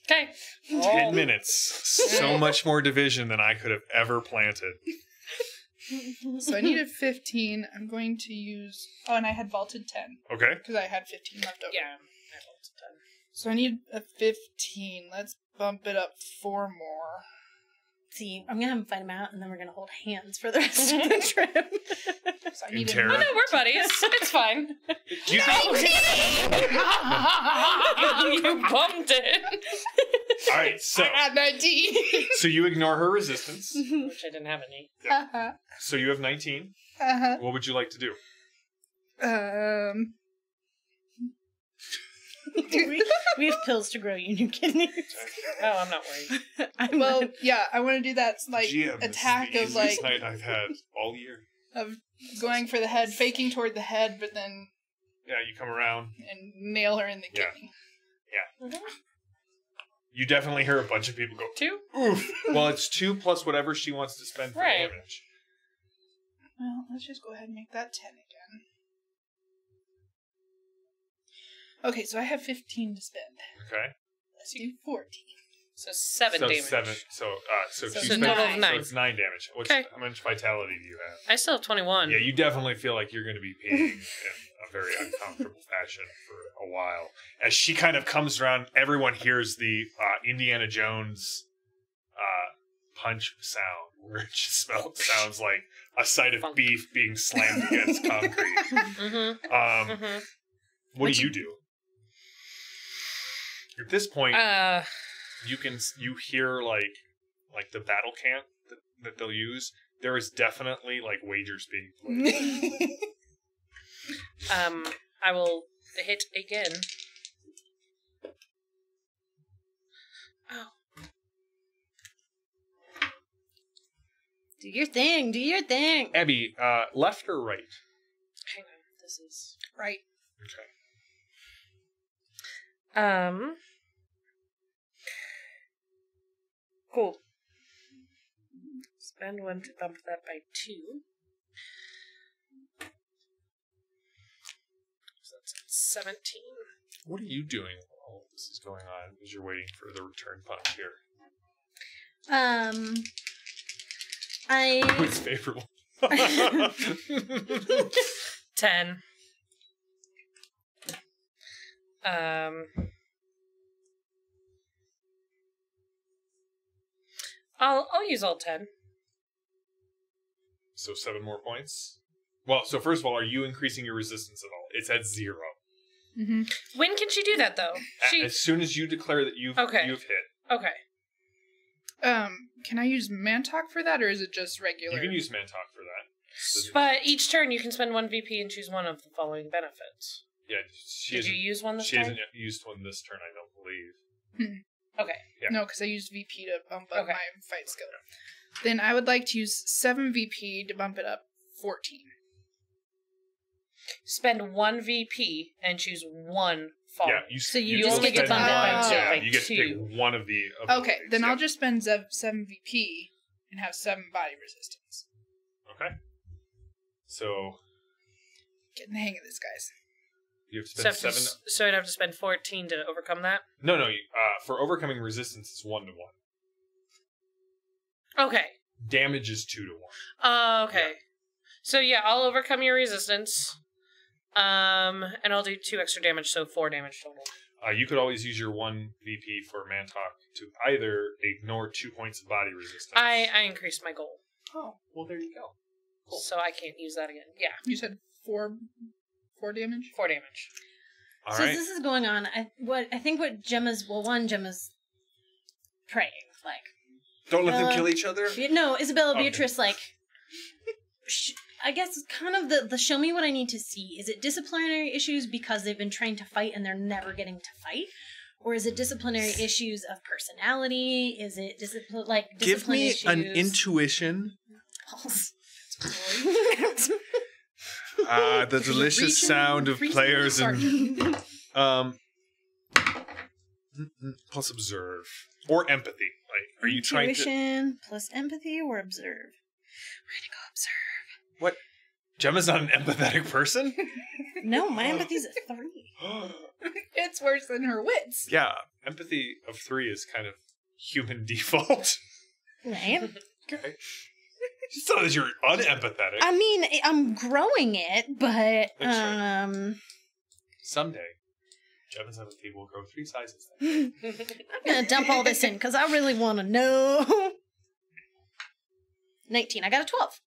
Okay. 10 minutes. So much more division than I could have ever planted. So I need a 15. I'm going to use... Oh, and I had vaulted 10. Okay. Because I had 15 left over. Yeah. So I need a 15. Let's bump it up 4 more. See, I'm gonna have him fight him out, and then we're gonna hold hands for the rest of the trip. So I need terror. Oh, no, we're buddies. It's fine. You, You bumped it. all right, so I got 19. so you ignore her resistance. Which I didn't have any. Uh-huh. So you have 19. Uh-huh. What would you like to do? we have pills to grow you new kidneys. Oh, I'm not worried. Well, yeah, I want to do that like GM, attack this of is the like easiest night I've had all year. of going for the head, faking toward the head, but then Yeah, you come around. and nail her in the Yeah. kidney. You definitely hear a bunch of people go, 2? oof. Well, it's 2 plus whatever she wants to spend for Right. damage. Well, let's just go ahead and make that 10 again. Okay, so I have 15 to spend. Okay. Let's do 14. So 7 So damage. 7. So So she it's spends, total of so 9. it's 9 damage. Okay. How much vitality do you have? I still have 21. Yeah, you definitely feel like you're going to be peeing in a very uncomfortable fashion for a while. As she kind of comes around, everyone hears the Indiana Jones punch sound, where it just sounds like a side of Funk. beef being slammed against concrete. Mm-hmm. What do you do? At this point, you hear like the battle camp that they'll use. There is definitely like wagers being played. I will hit again. Oh. Do your thing. Do your thing. Abby, left or right? Hang on. This is... Right. Okay. Cool. Spend 1 to bump that by 2. So that's 17. What are you doing while all this is going on as you're waiting for the return punch here? It's favorable. 10. I'll use all 10. So 7 more points? Well, so first of all, are you increasing your resistance at all? It's at 0. Mm-hmm. When can she do that, though? As soon as you declare that you've hit. Okay. Can I use Mantalk for that, or is it just regular? You can use Mantalk for that. But each turn you can spend 1 VP and choose one of the following benefits. Yeah, Did you use one this She turn? hasn't used one this turn, I don't believe. Okay. Yeah. No, because I used VP to bump up Okay. my fight skill. Then I would like to use 7 VP to bump it up 14. Spend 1 VP and choose one fall. Yeah, So you just only get to bump it by two. Yeah, by you get to 2. pick one of the. Okay, then yeah. I'll just spend 7 VP and have 7 body resistance. Okay. So Getting the hang of this, guys. you have to So, spend 7. so I'd have to spend 14 to overcome that? No. For overcoming resistance, it's 1 to 1. Okay. Damage is 2 to 1. Okay. Yeah. So yeah, I'll overcome your resistance. And I'll do 2 extra damage, so 4 damage total. You could always use your 1 VP for Mantalk to either ignore 2 points of body resistance. I increased my goal. Oh, well, there you go. Cool. So I can't use that again. Yeah. You said 4 damage? 4 damage. All So right. as this is going on, I think what Gemma's praying, like. Don't let them Bella- kill each other. No, Isabella Okay. Beatrice, like, I guess kind of the show me what I need to see. Is it disciplinary issues because they've been trained to fight and they're never getting to fight? Or is it disciplinary issues of personality? Is it discipline Give me issues? an intuition. The delicious sound of players and Plus observe or empathy. Like, are you trying to? Intuition plus empathy or observe? We're gonna go observe. What? Gemma's not an empathetic person. No, my empathy's a 3. It's worse than her wits. Yeah, empathy of 3 is kind of human default. Right? Okay. It's not that you're unempathetic. I mean, I'm growing it, but That's right. Someday, Gemma's empathy will grow 3 sizes. I'm gonna dump all this in because I really want to know. 19. I got a 12.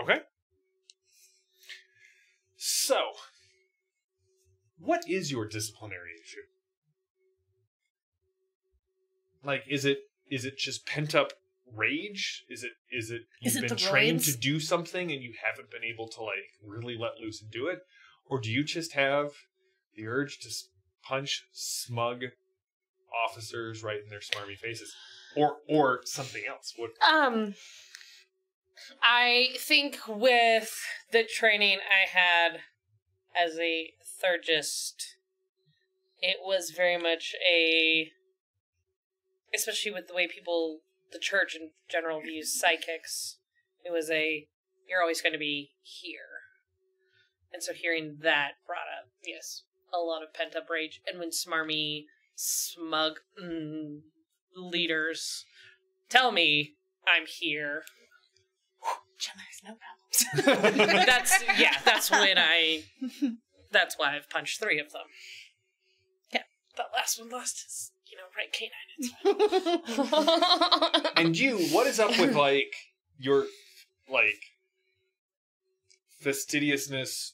Okay. So, what is your disciplinary issue? Like, is it just pent up rage? Is it you've been the trained roids? to do something and you haven't been able to like really let loose and do it? Or do you just have the urge to punch smug officers right in their smarmy faces, or something else? What? I think with the training I had as a Thurgist, it was very much especially with the way people, the church in general, views psychics, it was you're always going to be here. And so hearing that brought up, yes, a lot of pent-up rage. And when smarmy, smug leaders tell me I'm here, Gemma has no problems. that's when that's why I've punched 3 of them. Okay. That last one lost his, right canine. It's fine. And you, what is up with, like, your, like, fastidiousness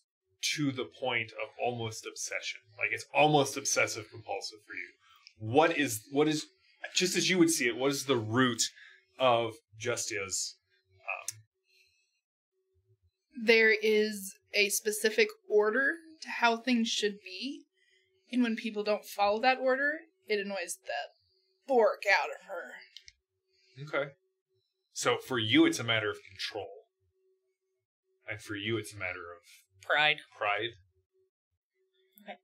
to the point of almost obsession? Like, it's almost obsessive compulsive for you. What is, just as you would see it, what is the root of Justia's? There is a specific order to how things should be, and when people don't follow that order, it annoys the bork out of her. Okay. So for you, it's a matter of control. And for you, it's a matter of Pride. Okay.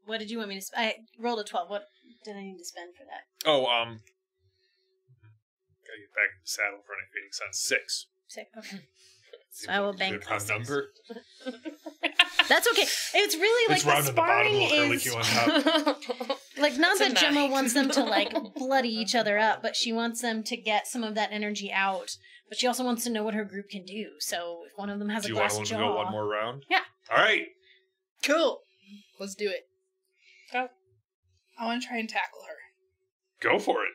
What did you want me to I rolled a 12. What did I need to spend for that? Oh, gotta get back in the saddle for any fading sun. 6. 6. Okay. So I will bank Good round number. That's okay. It's really like It's the round at the bottom, sparring little curly is Q on top. like not It's a that Gemma 9. wants them to like bloody each other up, but she wants them to get some of that energy out. But she also wants to know what her group can do. So if one of them has Do a you want glass to jaw, go one more round? Yeah. All right. Cool. Let's do it. Go. I want to try and tackle her. Go for it.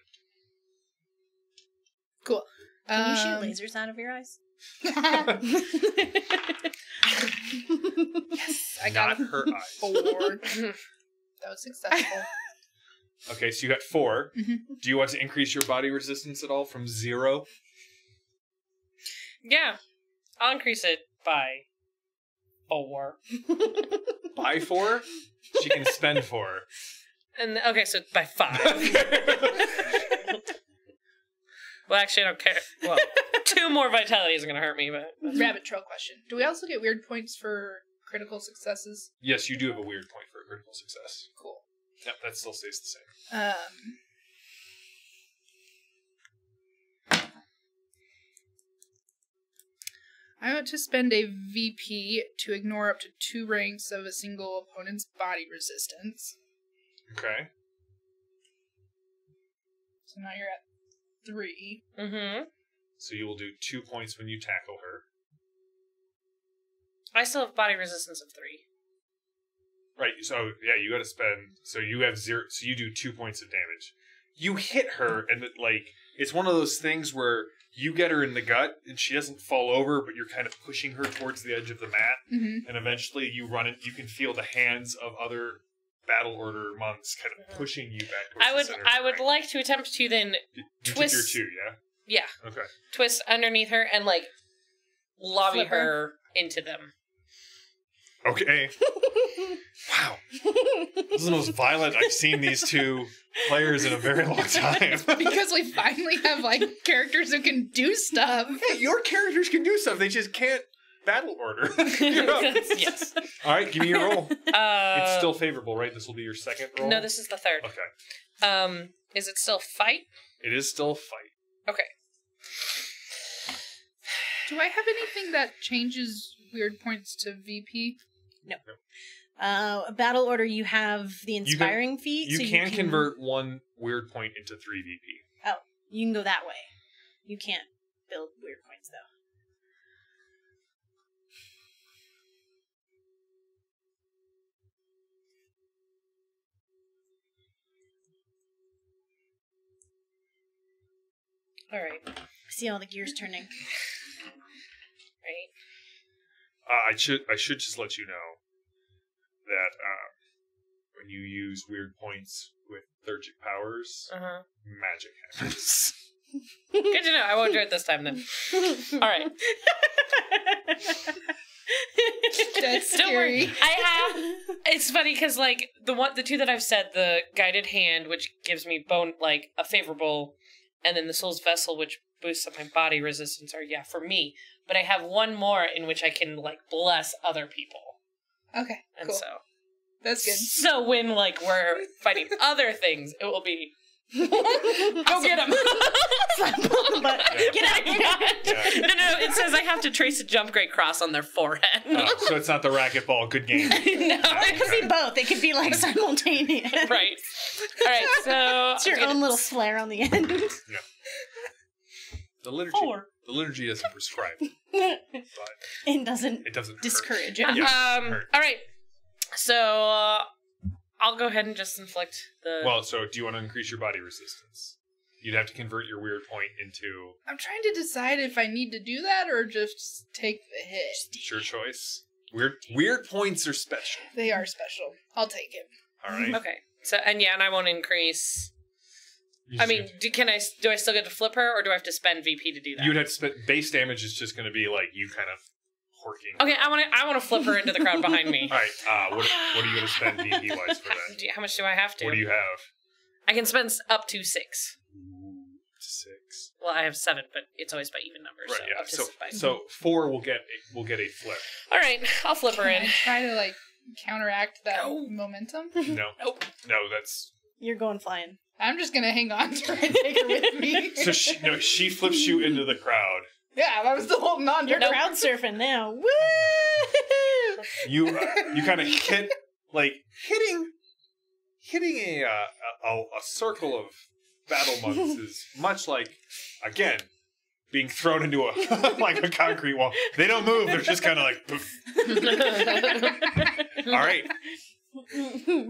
Cool. can you shoot lasers out of your eyes? Yes, I got Not her eyes. 4. That was successful. Okay, so you got 4. Mhm. Do you want to increase your body resistance at all from 0? Yeah. I'll increase it by 4. By 4? She can spend 4. And okay, so by 5. Well, actually, I don't care. Well, 2 more vitality isn't going to hurt me, but Rabbit trail question. Do we also get weird points for critical successes? Yes, you do have a weird point for a critical success. Cool. Yep, that still stays the same. I want to spend a VP to ignore up to 2 ranks of a single opponent's body resistance. Okay. So now you're at 3. mm-hmm. So you will do 2 points when you tackle her. I still have body resistance of 3. Right, so yeah, you gotta spend, so you have 0, so you do 2 points of damage. You hit her, and it's one of those things where you get her in the gut, and she doesn't fall over, but you're kind of pushing her towards the edge of the mat, Mm-hmm. and eventually you run it, you can feel the hands of other Battle Order monks kind of pushing you back towards the center. I would like to attempt to then You took twist- your 2, yeah? yeah, Okay. twist underneath her and lobby Flip her. her into them. Okay. Wow. This is the most violent I've seen these 2 players in a very long time. Because we finally have, characters who can do stuff. Hey, your characters can do stuff, they just can't battle order. You're up. Yes. All right, give me your roll. It's It's still favorable, right? This will be your second roll? no, this is the 3rd. Okay. Is it still fight? It is still a fight. Okay. Do I have anything that changes weird points to VP? Battle order, you have the inspiring feat. You so can convert 1 weird point into 3 VP. You can go that way. You can't build weird points, though. All right. I see all the gears turning. Right. I should just let you know that when you use weird points with Thurgic powers, Uh-huh. magic happens. Good to know. I won't do it this time then. All right. That's Don't worry. scary. It's funny because like the two that I've said, the guided hand, which gives me a favorable, and then the soul's vessel, which boosts up my body resistance, are for me. But I have one more in which I can like bless other people. Okay, And cool. so That's good. So when like we're fighting other things, it will be go get him. But get out of here. Yeah. No, it says I have to trace a jump grade cross on their forehead. So it's not the racquetball. Good game. No. It could be both. It could be like simultaneous. Right. All right, so It's your own little flare on the end. The liturgy. 4. The liturgy doesn't prescribe, but It doesn't it doesn't hurt. discourage it. Hurt. All right. So I'll go ahead and just inflict the. Well, so do you want to increase your body resistance? You'd have to convert your weird point into I'm trying to decide if I need to do that or just take the hit. it's your choice. Weird points are special. They are special. I'll take it. All right. Okay. So and I won't increase. You I just mean, have do I still get to flip her, or do I have to spend VP to do that? you'd have to spend base damage is just going to be like you kind of horking. Okay, I want to flip her into the crowd behind me. All right. What are you going to spend VP wise for that? How much do I have to? What do you have? I can spend up to 6. Ooh, 6. Well, I have 7, but it's always by even numbers. Right. So Yeah. up to So 6. so 4 will get a flip. All right, I'll flip her Can in. I try to like counteract that No. momentum? No. Nope. No. That's You're going flying. I'm just gonna hang on to her and take her with me. so. She flips you into the crowd. Yeah, I was still holding on to You're her. crowd surfing now. Woo! You kind of hit like hitting a circle of battle monks is much like, again, being thrown into a like a concrete wall. They don't move. They're just kind of like poof. All right.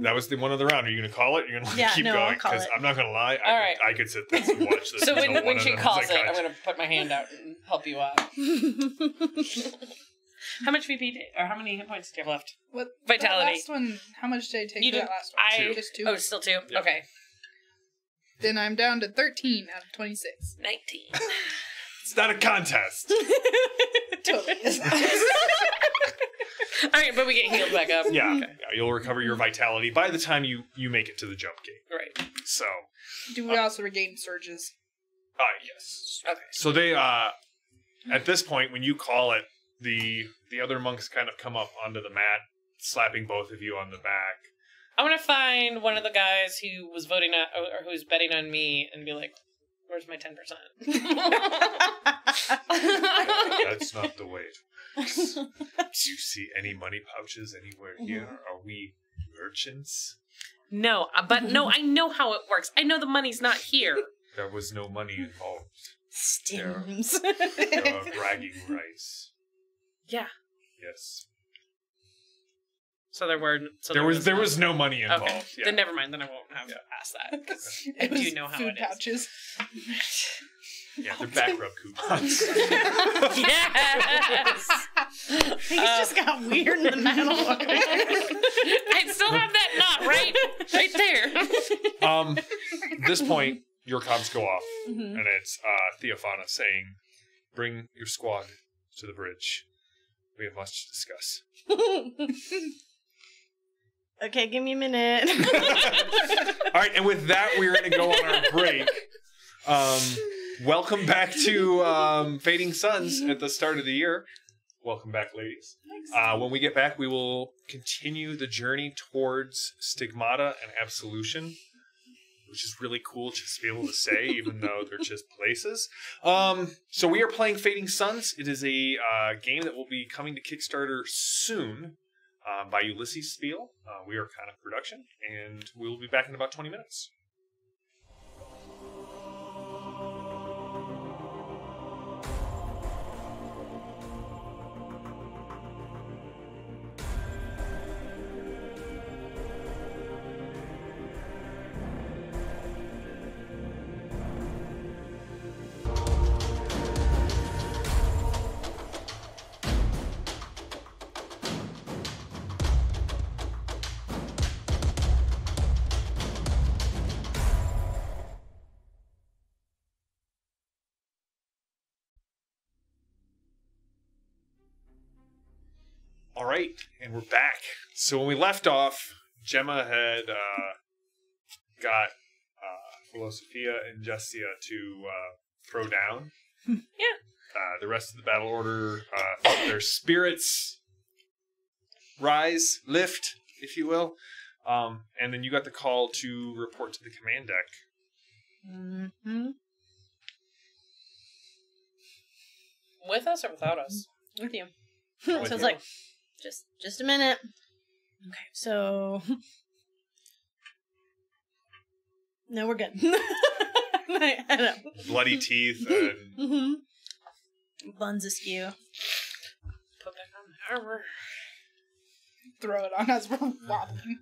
That was the one of the round. Are you going to call it? You're going to Yeah, keep no, going? I'll call it. I'm not going to lie. All right. I could sit this and watch this. So until one when of she them is calls like, it, I'm going to put my hand out and help you out. How much VP or how many hit points do you have left? What Vitality. That last one, how much did I take You for that didn't- last one? I- Just 2. Oh, still 2? Yeah. Okay. Then I'm down to 13 out of 26. 19. It's not a contest. Totally is. All right, but we get healed back up. Yeah. Okay. Yeah, you'll recover your vitality by the time you make it to the jump gate. Right. So, Do we also regain surges? yes. Okay. So they at this point when you call it, the other monks kind of come up onto the mat, slapping both of you on the back. I want to find one of the guys who was voting on, or who's betting on me, and be like, "Where's my 10%?" That's not the way it works. Do you see any money pouches anywhere here? Are we merchants? No, but no, I know how it works. I know the money's not here. There was no money involved. Stims. There are bragging rights. Yeah. Yes. So there were. So There was no money involved. Okay. Yeah. Then never mind. Then I won't have asked that because I It was do know how food it is. pouches. Yeah, they're back rub coupons. Yes. Things just got weird in the metal. I still have that knot right there. At this point, your comms go off, Mhm. and it's Theophana saying, "Bring your squad to the bridge. We have much to discuss." Okay, give me a minute. All right, and with that, we're going to go on our break. Welcome back to Fading Suns at the start of the year. Welcome back, ladies. When we get back, we will continue the journey towards Stigmata and Absolution, which is really cool just to be able to say, even though they're just places. So we are playing Fading Suns. It is a game that will be coming to Kickstarter soon by Ulisses Spiele. We are kind of production, and we'll be back in about 20 minutes. All right, and we're back. So when we left off, Gemma had got Philosophia and Justia to throw down. Yeah. The rest of the battle order, their spirits rise, lift, if you will. And then you got the call to report to the command deck. Mm-hmm. With us or without us? With you. With So it's you. like, just a minute. Okay, so no, we're good. I know. Bloody teeth and Mm-hmm. Buns askew. Put back on the armor. Throw it on as we're wobbling.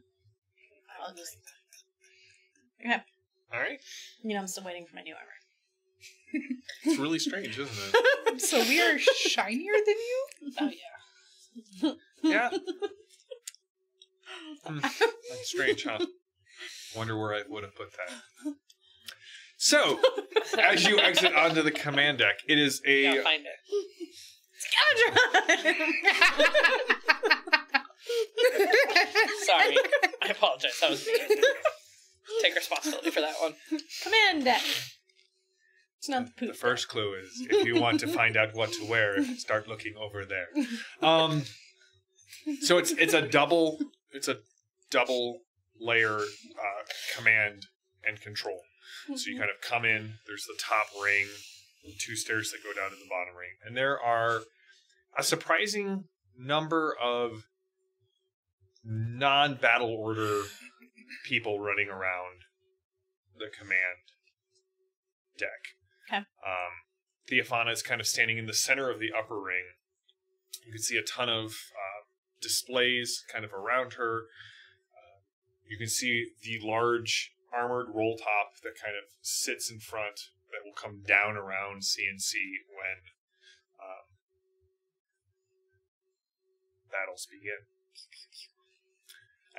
I'll just. Okay. all right. You know, I'm still waiting for my new armor. It's really strange, isn't it? So we are shinier than you? Oh, yeah. Yeah. That's strange, huh? Wonder where I would have put that. So, as you exit onto the command deck, it is Gotta a find it. Sorry. I apologize. That was me. Take responsibility for that one. Command deck. It's not the poop. the first clue is if you want to find out what to wear, start looking over there. So it's a double layer command and control. So you kind of come in, there's the top ring, 2 stairs that go down to the bottom ring. And there are a surprising number of non-battle order people running around the command deck. Okay. Theophana is kind of standing in the center of the upper ring. You can see a ton of displays kind of around her. You can see the large armored roll top that kind of sits in front that will come down around CNC when battles begin.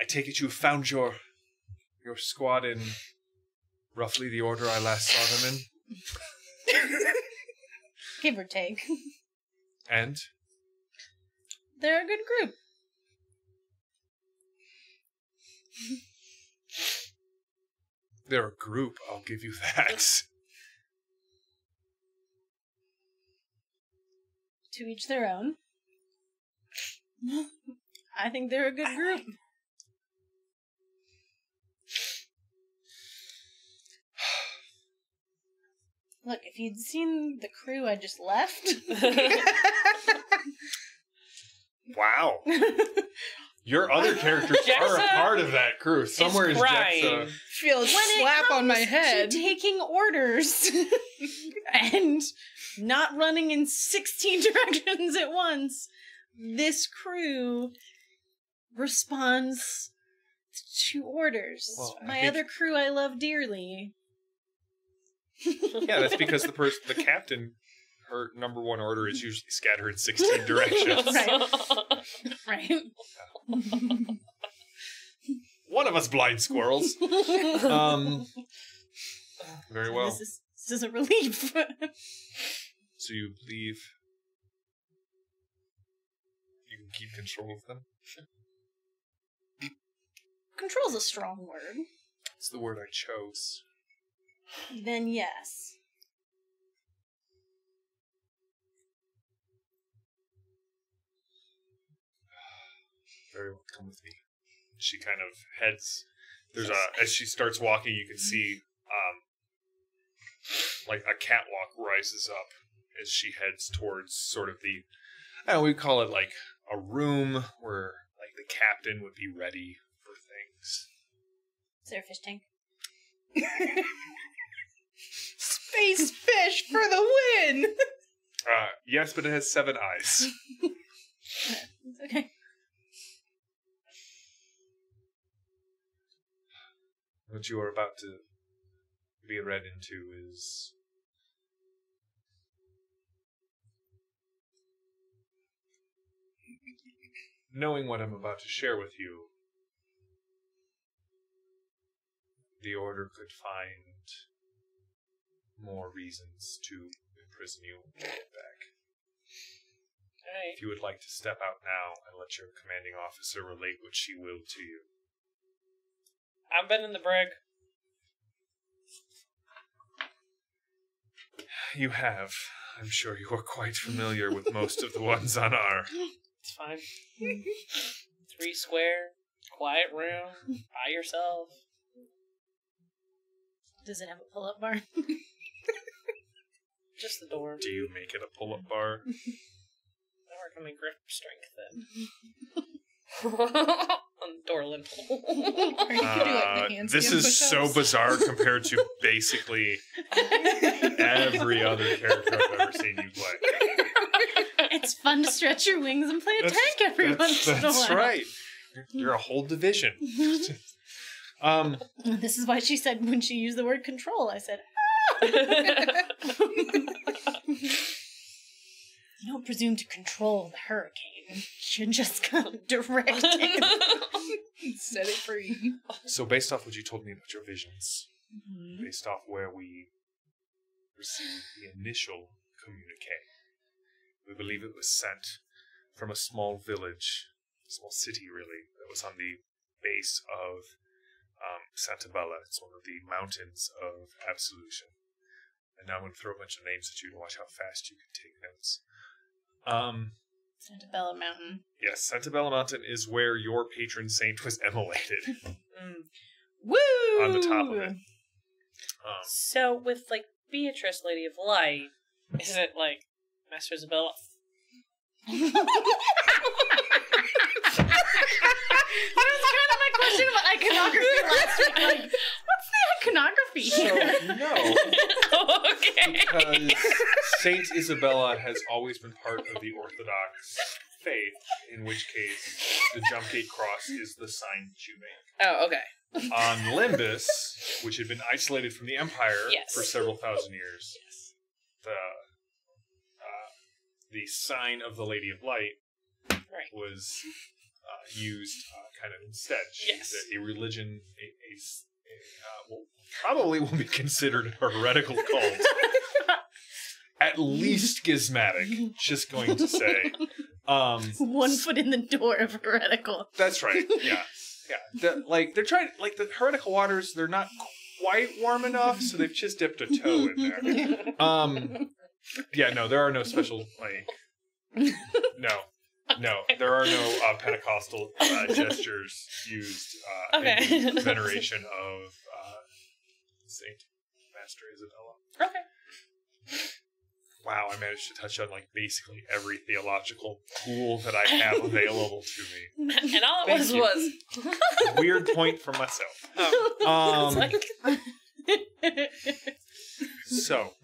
I take it you found your squad in roughly the order I last saw them in? Give or take. And? They're a good group. They're a group, I'll give you that. To each their own. I think they're a good group. Look, if you'd seen the crew I just left. Wow. Your other characters are a Jexa part of that crew. Somewhere is crying. Jexa. Feel a When it slap on my comes head. to taking orders and not running in 16 directions at once, this crew responds to orders. Well, I My think- other crew I love dearly. Yeah, that's because the captain, her number one order is usually scatter in 16 directions. Right. One of us blind squirrels. Very well. This is a relief. So you believe you can keep control of them? Control's a strong word. It's the word I chose. Then yes. Very well, come with me. She kind of heads. There's as she starts walking, you can see like a catwalk rises up as she heads towards sort of the, I don't know, we call it like a room where like the captain would be ready for things. Is there a fish tank? Space fish for the win! Yes, but it has 7 eyes. It's okay. What you are about to be read into is knowing what I'm about to share with you. The Order could find more reasons to imprison you and get back. Alright. If you would like to step out now and let your commanding officer relate what she will to you. I've been in the brig. You have. I'm sure you are quite familiar with most of the ones on our... It's fine. 3 square, quiet room, by yourself. Does it have a pull-up bar? Just the door. Do you make it a pull-up bar? I work on my grip strength then. On the door lintel. Or you could do like the handstand This is so push-ups. bizarre compared to basically every other character I've ever seen you play. It's fun to stretch your wings and play a tank every once in a while. That's right. You're a whole division. This is why she said when she used the word control, I said, you don't presume to control the hurricane. You should just kind of direct it. Set it free. So based off what you told me about your visions, based off where we received the initial communique, we believe it was sent from a small village, small city really, that was on the base of Santa Bella. It's one of the mountains of Absolution. And now I'm going to throw a bunch of names at you to watch how fast you can take notes. Santa Bella Mountain. Yes, Santa Bella Mountain is where your patron saint was immolated. Woo! On the top of it. So, with, like, Beatrice, Lady of Light, is it, like, Master Isabella? That was kind of my question about iconography last week. Like, what's the iconography here? So, no. Okay. Because Saint Isabella has always been part of the Orthodox faith, in which case the Jumpgate Cross is the sign that you make. Oh, okay. On Limbus, which had been isolated from the Empire Yes. for several thousand years, Yes. the sign of the Lady of Light Right. was used kind of instead. Yes. A religion, well, probably will be considered a heretical cult. At least schismatic, just going to say. 1 foot in the door of heretical. That's right, yeah. They're trying, like, the heretical waters, they're not quite warm enough, so they've just dipped a toe in there. Yeah, no, there are no special, like, no, there are no Pentecostal gestures used in veneration of Saint Master Isabella. Okay. Wow, I managed to touch on, like, basically every theological tool that I have available to me. And all it Thank you. was... Weird point for myself. It's like... So,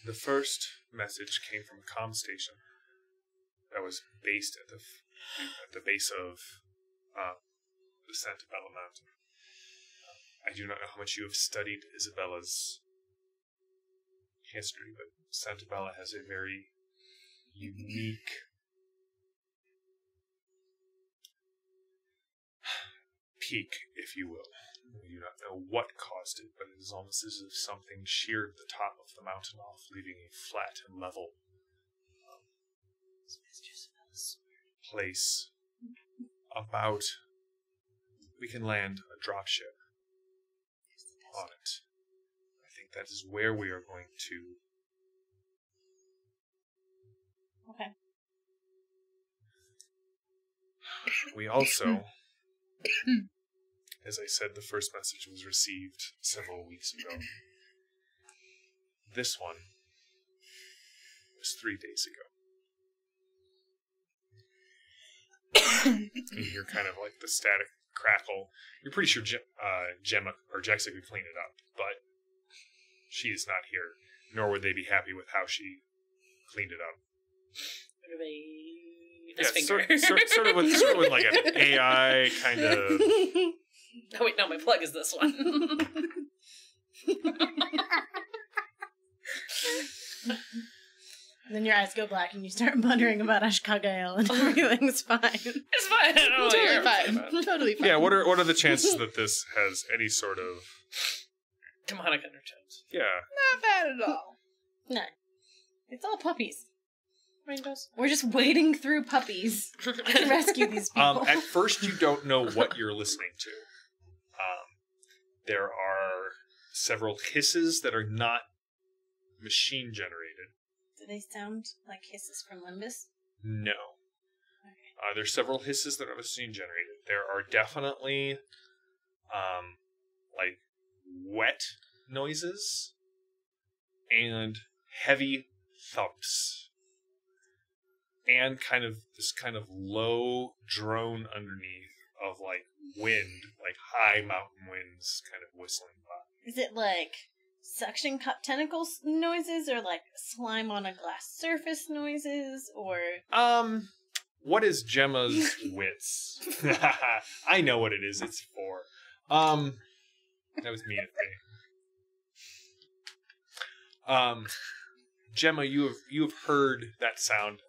the first message came from a comm station that was based at the base of the Santa Bella Mountain. I do not know how much you have studied Isabella's history, but Santa Bella has a very unique peak, if you will. We do not know what caused it, but it is almost as if something sheared the top of the mountain off, leaving a flat and level place about... We can land a dropship on it. I think that is where we are going to... Okay. We also... As I said, the first message was received several weeks ago. This one was 3 days ago. You hear kind of like the static crackle. You're pretty sure Gemma or Jexa could clean it up, but she is not here, nor would they be happy with how she cleaned it up. Sort of with like an AI kind of... Oh wait, no, my plug is this one. Then your eyes go black and you start muttering about Ashkagael and everything's fine. It's fine. I don't know what Totally you're fine. about. Totally fine. Yeah, what are the chances that this has any sort of... Demonic undertones. Yeah. Not bad at all. No. It's all puppies. Rainbows. We're just wading through puppies to rescue these people. At first, you don't know what you're listening to. There are several hisses that are not machine generated. Do they sound like hisses from Limbus? No. Okay. There's several hisses that are machine generated. There are definitely, like, wet noises and heavy thumps. And kind of this kind of low drone underneath of, like, wind, like high mountain winds kind of whistling by. Is it like suction cup tentacles noises or like slime on a glass surface noises or... What is Gemma's wits? I know what it is. It's 4. That was mean of me. Gemma, you have heard that sound.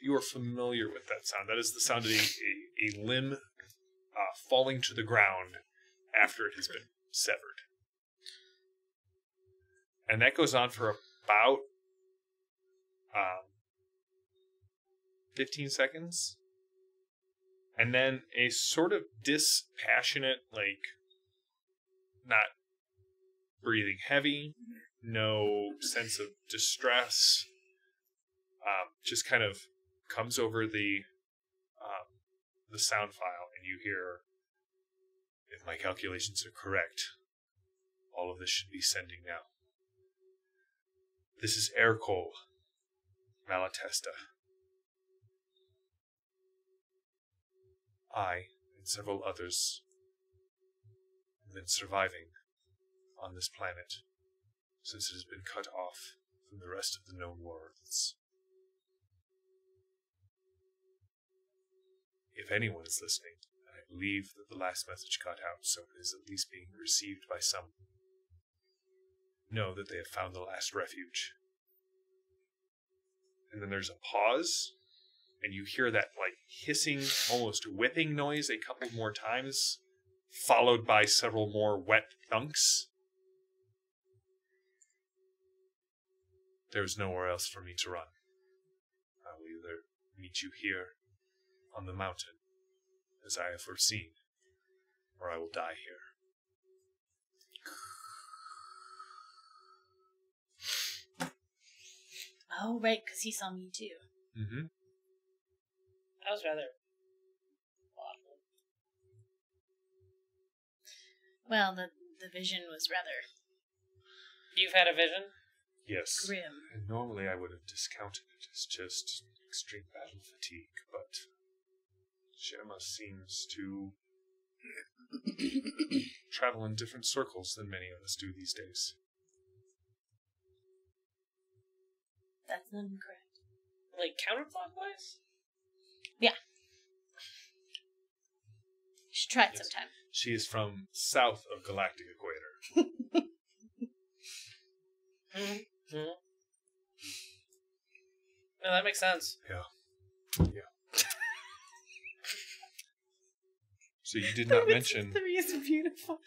You are familiar with that sound. That is the sound of a limb falling to the ground after it has been severed. And that goes on for about 15 seconds. And then a sort of dispassionate, like, not breathing heavy, no sense of distress, just kind of comes over the sound file, and you hear, if my calculations are correct, all of this should be sending now. This is air coal, Malatesta. I and several others have been surviving on this planet since it has been cut off from the rest of the known worlds. If anyone is listening, and I believe that the last message got out, so it is at least being received by some, know that they have found the last refuge. And then there's a pause, and you hear that, like, hissing, almost whipping noise a couple more times, followed by several more wet thunks. There's nowhere else for me to run. I will either meet you here, on the mountain, as I have foreseen, or I will die here. Oh, right, because he saw me too. Mm-hmm. That was rather awful. Well, the vision was rather You've had a vision? Yes. grim. And normally I would have discounted it as just extreme battle fatigue, but Gemma seems to travel in different circles than many of us do these days. That's not incorrect. Like counterclockwise? Yeah. You should try it Yes. sometime. She is from south of galactic equator. Mm-hmm. No, that makes sense. Yeah. So you did not mention... 3 is beautiful.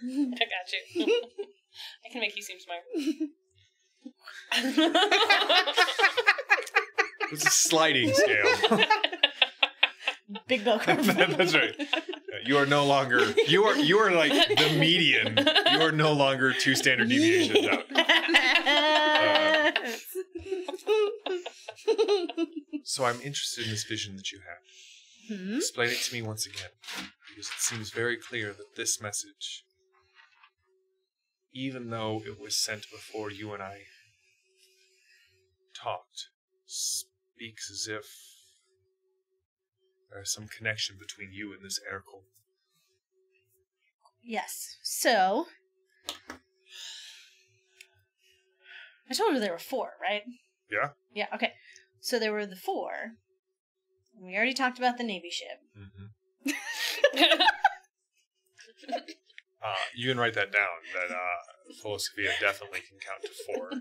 I got you. I can make you seem smart. It's a sliding scale. Big bell curve. That's right. You are no longer... You are like the median. You are no longer 2 standard deviations out. So I'm interested in this vision that you have. Hmm? Explain it to me once again, because it seems very clear that this message, even though it was sent before you and I talked, speaks as if there is some connection between you and this Aircle. Yes. So, I told her there were 4, right? Yeah? Yeah, okay. So there were the 4. We already talked about the Navy ship. Mm-hmm. You can write that down, that Philosophia definitely can count to 4.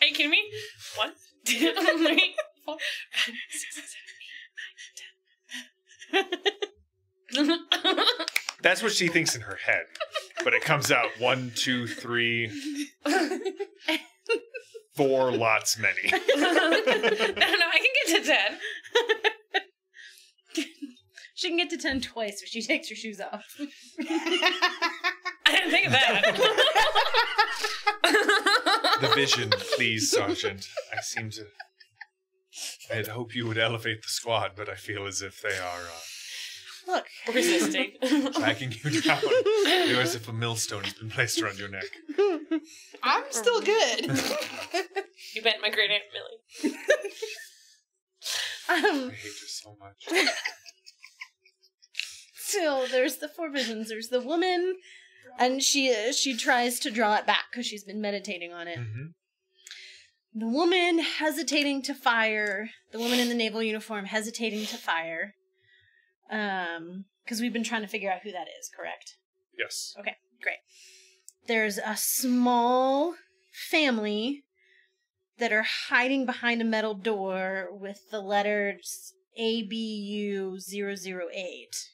Are you kidding me? 1, 2, 3, 4, 5, 6, 7, 8, 9, 10. That's what she thinks in her head, but it comes out 1, 2, 3, 4 lots many. No, I can get to 10. She can get to 10 twice if she takes her shoes off. I didn't think of that. The vision, please, Sergeant. I had hoped you would elevate the squad, but I feel as if they are Look. Resisting. dragging you down. You're as if a millstone has been placed around your neck. I'm still good. You bet my great Aunt Millie. I hate you so much. So there's the 4 visions. There's the woman, and she tries to draw it back because she's been meditating on it. Mm-hmm. The woman hesitating to fire. The woman in the naval uniform hesitating to fire. Because we've been trying to figure out who that is, correct? Yes. Okay, great. There's a small family that are hiding behind a metal door with the letters ABU008.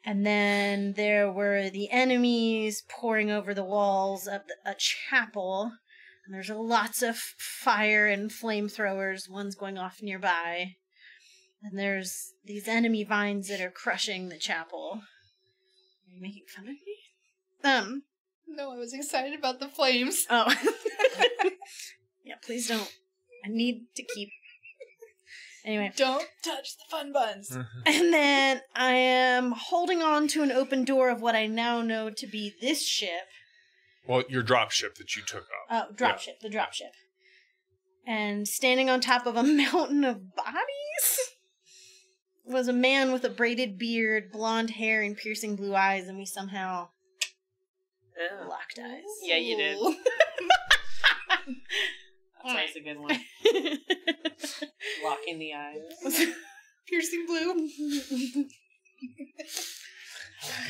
And then there were the enemies pouring over the walls of a chapel. And there's lots of fire and flamethrowers. One's going off nearby. And there's these enemy vines that are crushing the chapel. Are you making fun of me? No, I was excited about the flames. Oh. Yeah, please don't. I need to keep... Anyway. Don't touch the fun buns. And then I am holding on to an open door of what I now know to be this ship. Well, your dropship that you took up. Oh, dropship, the dropship. And standing on top of a mountain of bodies was a man with a braided beard, blonde hair, and piercing blue eyes, and we somehow Oh. locked eyes. Yeah, you did. That's always a good one. Locking the eyes. Piercing blue.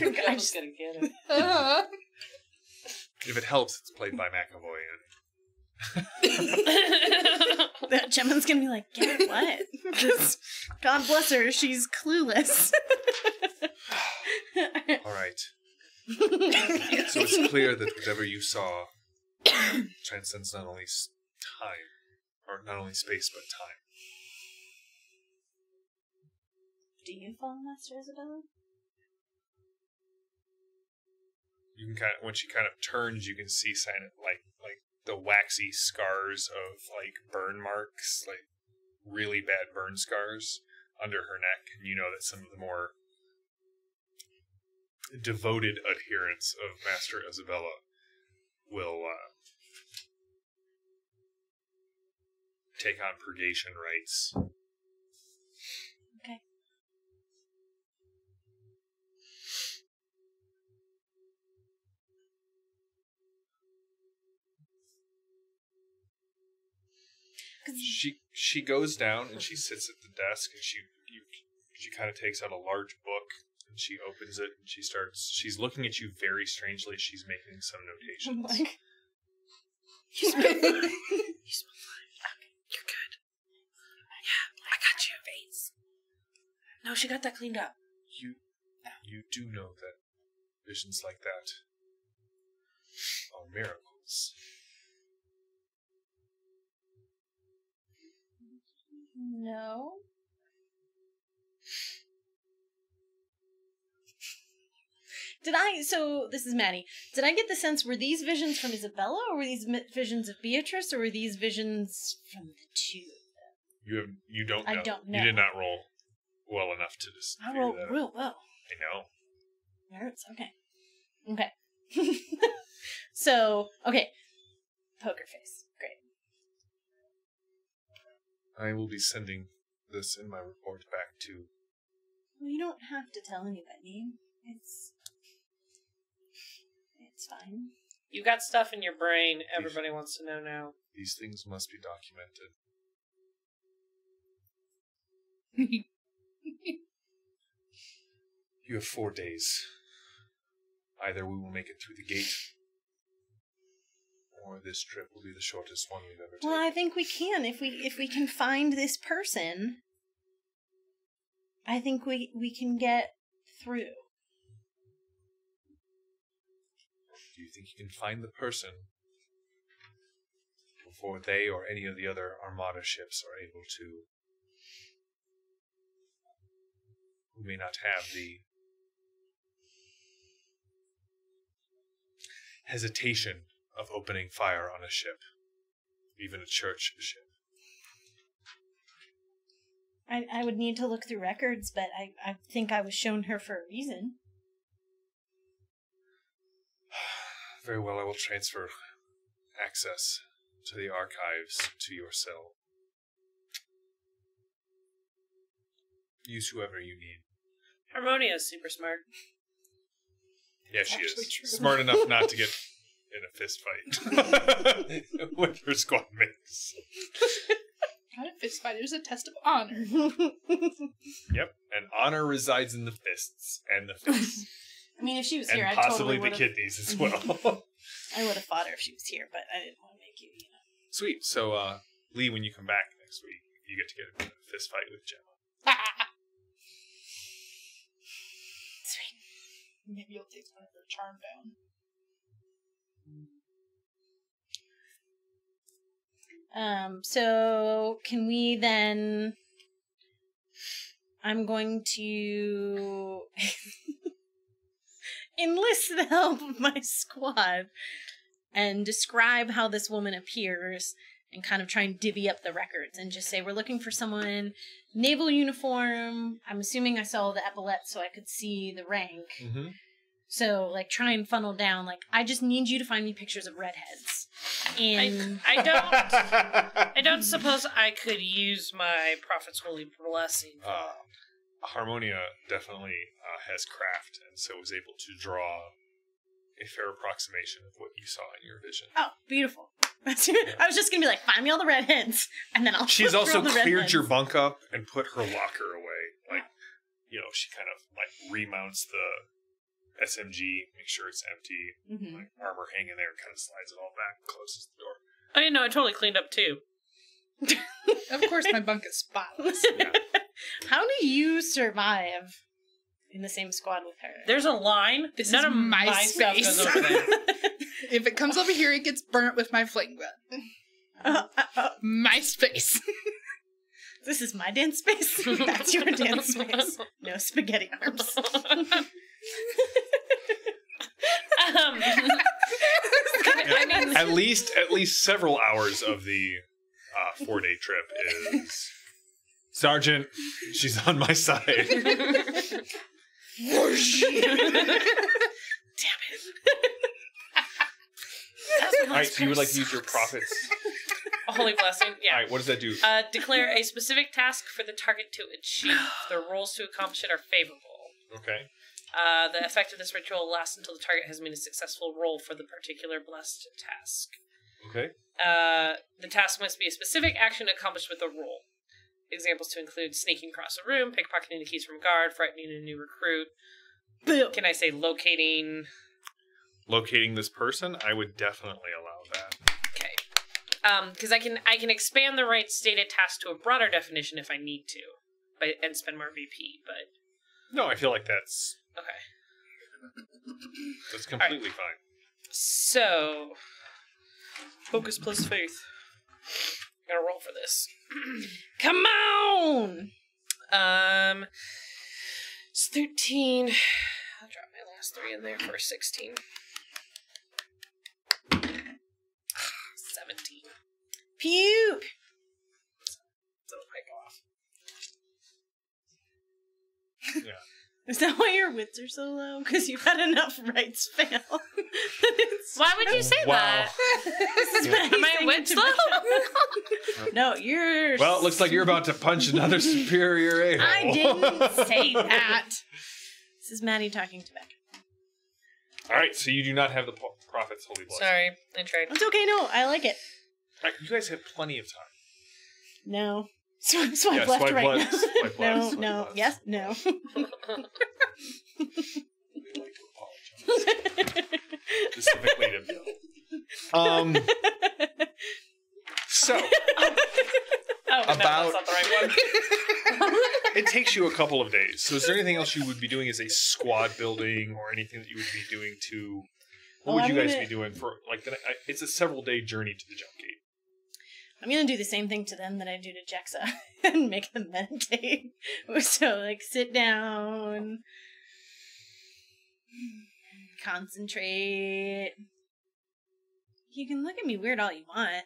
I was gonna get it. If it helps, it's played by McAvoy. Gemma's gonna be like, get what? 'Cause God bless her, she's clueless. All right. So it's clear that whatever you saw transcends not only time, or not only space, but time. Do you follow Master Isabella? You can when she kind of turns, you can see like the waxy scars of like burn marks, like really bad burn scars under her neck, and you know that some of the more devoted adherents of Master Isabella will take on purgation rites. Okay. She goes down and she sits at the desk, and she kind of takes out a large book and she opens it and she's looking at you very strangely. She's making some notations. Like, You smell fine. You smell fine. Okay, you're good. Yeah, I got you. Face. No, she got that cleaned up. You do know that visions like that are miracles. no. So this is Maddie. Did I get the sense, were these visions from Isabella, or were these visions of Beatrice, or were these visions from the two? You don't know. I don't know. You did not roll well enough to just I figure rolled that out. real well. I know. Nerds, okay. Okay. So, okay. Poker face. Great. I will be sending this in my report back to... Well, you don't have to tell anybody. It's fine. You got stuff in your brain everybody wants to know now. These things must be documented. You have 4 days. Either we will make it through the gate, or this trip will be the shortest one we've ever taken. Well, I think we can. If we can find this person, I think we can get through. Do you think you can find the person before they or any of the other Armada ships are able to. We may not have the hesitation of opening fire on a ship, even a church ship. I would need to look through records, but I think I was shown her for a reason. Very well, I will transfer access to the archives to your cell. Use whoever you need. Harmonia's super smart. Yeah, she Actually is. true. Smart enough not to get in a fist fight with her squad mates. Not a fist fight. It was a test of honor. Yep, and honor resides in the fists and the fists. I mean, if she was And here, I possibly totally the would have. kidneys as well. I would have fought her if she was here, but I didn't want to make you, Sweet. So, Lee, when you come back next week, you get to get in a fist fight with Gemma. Sweet. Maybe you'll take one of her charm down. So can we then? I'm going to enlist the help of my squad and describe how this woman appears and kind of try and divvy up the records and just say we're looking for someone naval uniform. I'm assuming I saw the epaulette so I could see the rank. Mm-hmm. So like try and funnel down. Like I just need you to find me pictures of redheads. And I don't suppose I could use my prophet's holy blessing. Harmonia definitely has craft, and so was able to draw a fair approximation of what you saw in your vision. oh, beautiful. I was just gonna be like, find me all the redheads, and then I'll. She's flip also through all the cleared redheads. your bunk up and put her locker away. Like, she kind of like remounts the SMG, make sure it's empty, Mhm. like armor hanging there, and kind of slides it all back and closes the door. Oh, yeah, no, I totally cleaned up too. Of course, my bunk is spotless. Yeah. How do you survive in the same squad with her? There's a line. This None is of my stuff space. goes over there. If it comes over here, it gets burnt with my flame gun. My space. This is my dance space. That's your dance space. No spaghetti arms. I mean, At least several hours of the 4-day trip is Sergeant. She's on my side. All right, so you would like to use your profits. holy blessing. Yeah. All right, what does that do? Declare a specific task for the target to achieve. The rules to accomplish it are favorable. Okay. The effect of this ritual lasts until the target has made a successful roll for the particular blessed task. Okay. The task must be a specific action accomplished with a roll. Examples to include sneaking across a room, pickpocketing the keys from a guard, frightening a new recruit. Can I say locating? Locating this person, I would definitely allow that. Okay. Because I can expand the right stated task to a broader definition if I need to, and spend more VP. But No, I feel like that's okay. completely fine. So, focus plus faith. Gotta roll for this. Come on! It's 13. I'll drop my last 3 in there for 16. 17. Puke! So I go off. Yeah. Is that why your wits are so low? Because you've had enough rights fail. Why would you say that? Am I wits low? No, you're... Well, it looks like you're about to punch another superior a-hole. I didn't say that. This is Maddie talking to Beck. All right, so you do not have the Prophet's Holy Blood. Sorry, I tried. It's okay, no, I like it. All right, you guys have plenty of time. No. Swipe Yeah, left, swipe right left, now. swipe left, No, swipe no, left. yes, no. We'd like to apologize. Specifically to Bill. So, Oh, no, About- that's not the right one. it takes you a couple of days. So is there anything else you would be doing as a squad building or anything that you would be doing to... What Well, would you I'm guys gonna- be doing for... Like, it's a several-day journey to the jump gate. I'm gonna do the same thing to them that I do to Jexa and make them meditate. So, like, sit down, concentrate. You can look at me weird all you want.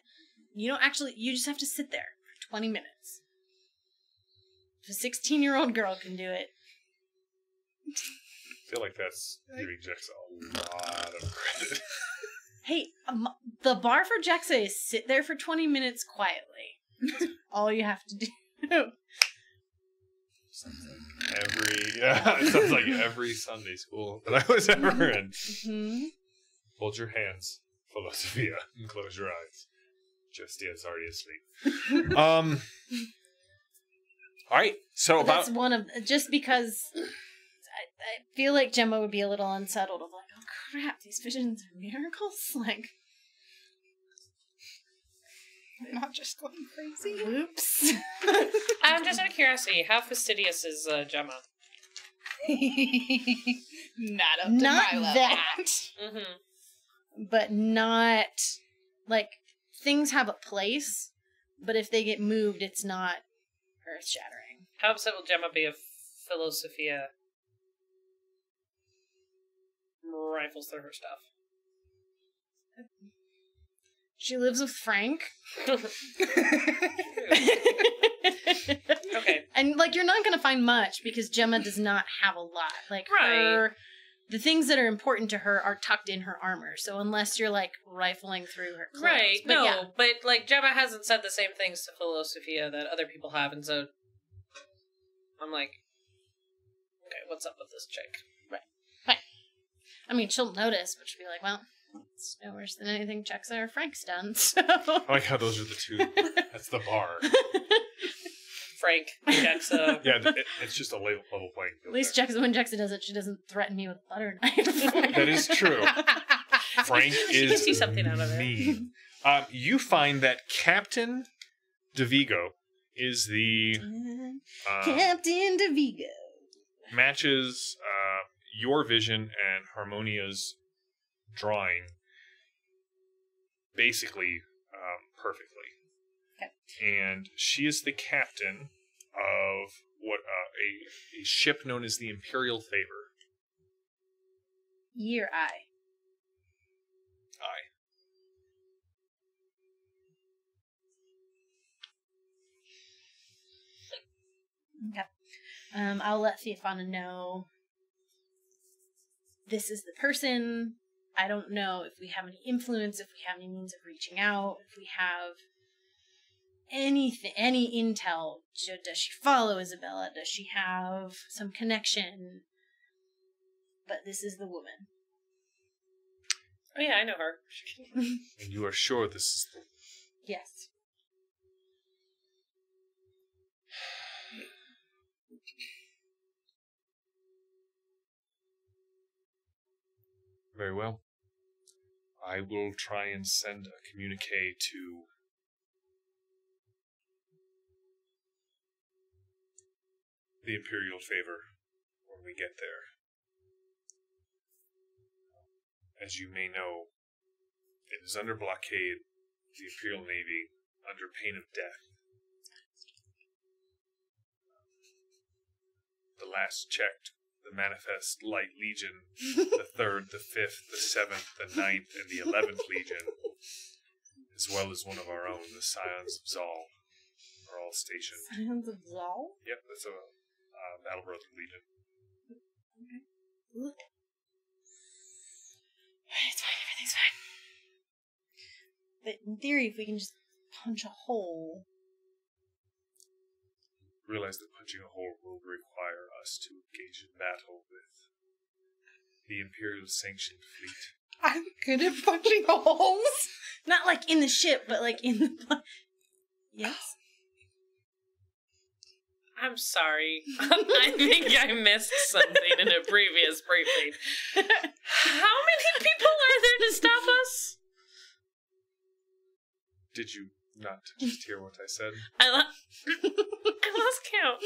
You don't actually, you just have to sit there for 20 minutes. If a 16-year-old girl can do it. I feel like that's giving Jexa a lot of credit. Hey, the bar for Jexa is sit there for 20 minutes quietly. That's all you have to do. It sounds like every Sunday school that I was ever in. Mm-hmm. Hold your hands, Philosophia, and close your eyes. Justia's already asleep. All right. So That's one of, just because I feel like Gemma would be a little unsettled of like, oh crap, these visions are miracles? Like, I'm not just going crazy. whoops. I'm just out of curiosity, how fastidious is Gemma? Not up to Not my level. that, Mm-hmm. but not, like, things have a place, but if they get moved, it's not earth-shattering. How upset will Gemma be if Philosophia rifles through her stuff? She lives with Frank. Okay. And, like, you're not going to find much because Gemma does not have a lot. Like, the things that are important to her are tucked in her armor. So unless you're, like, rifling through her clothes. Right, But no, yeah. but, like, Gemma hasn't said the same things to Philosophia that other people have, and so I'm like, okay, what's up with this chick? I mean, she'll notice, but she'll be like, well, it's no worse than anything Jexa or Frank's done, so. I like how those are the two. That's the bar. Frank, Jexa. Yeah, it's just a level playing field. At least there. Jexa, when Jexa does it, she doesn't threaten me with a butter knife. That is true. Frank You can is see something out of it. mean. You find that Captain DeVigo is the Captain DeVigo. matches your vision and Harmonia's drawing basically perfectly. Okay. And she is the captain of what a ship known as the Imperial Favor. Year eye. Okay. I'll let Theophana know this is the person. I don't know if we have any influence, if we have any means of reaching out, if we have anything, any intel. Does she follow Isabella? Does she have some connection? But this is the woman. Oh yeah, I know her. And you are sure this is the... Yes. Very well. I will try and send a communique to the Imperial Favor when we get there. As you may know, it is under blockade, the Imperial Navy, under pain of death. The last checked, the Manifest Light Legion, the 3rd, the 5th, the 7th, the 9th, and the 11th Legion, as well as one of our own, the Scions of Zal, are all stationed. Scions of Zal? Yep, that's a Battle Brother Legion. Okay. Look. It's fine, everything's fine. But in theory, if we can just punch a hole. Realize that punching a hole will require us to engage in battle with the Imperial sanctioned fleet. I'm good at punching holes. Not like in the ship, but like in the... Yes? I'm sorry. I think I missed something in a previous briefing. How many people are there to stop us? Did you not just hear what I said? I lost count.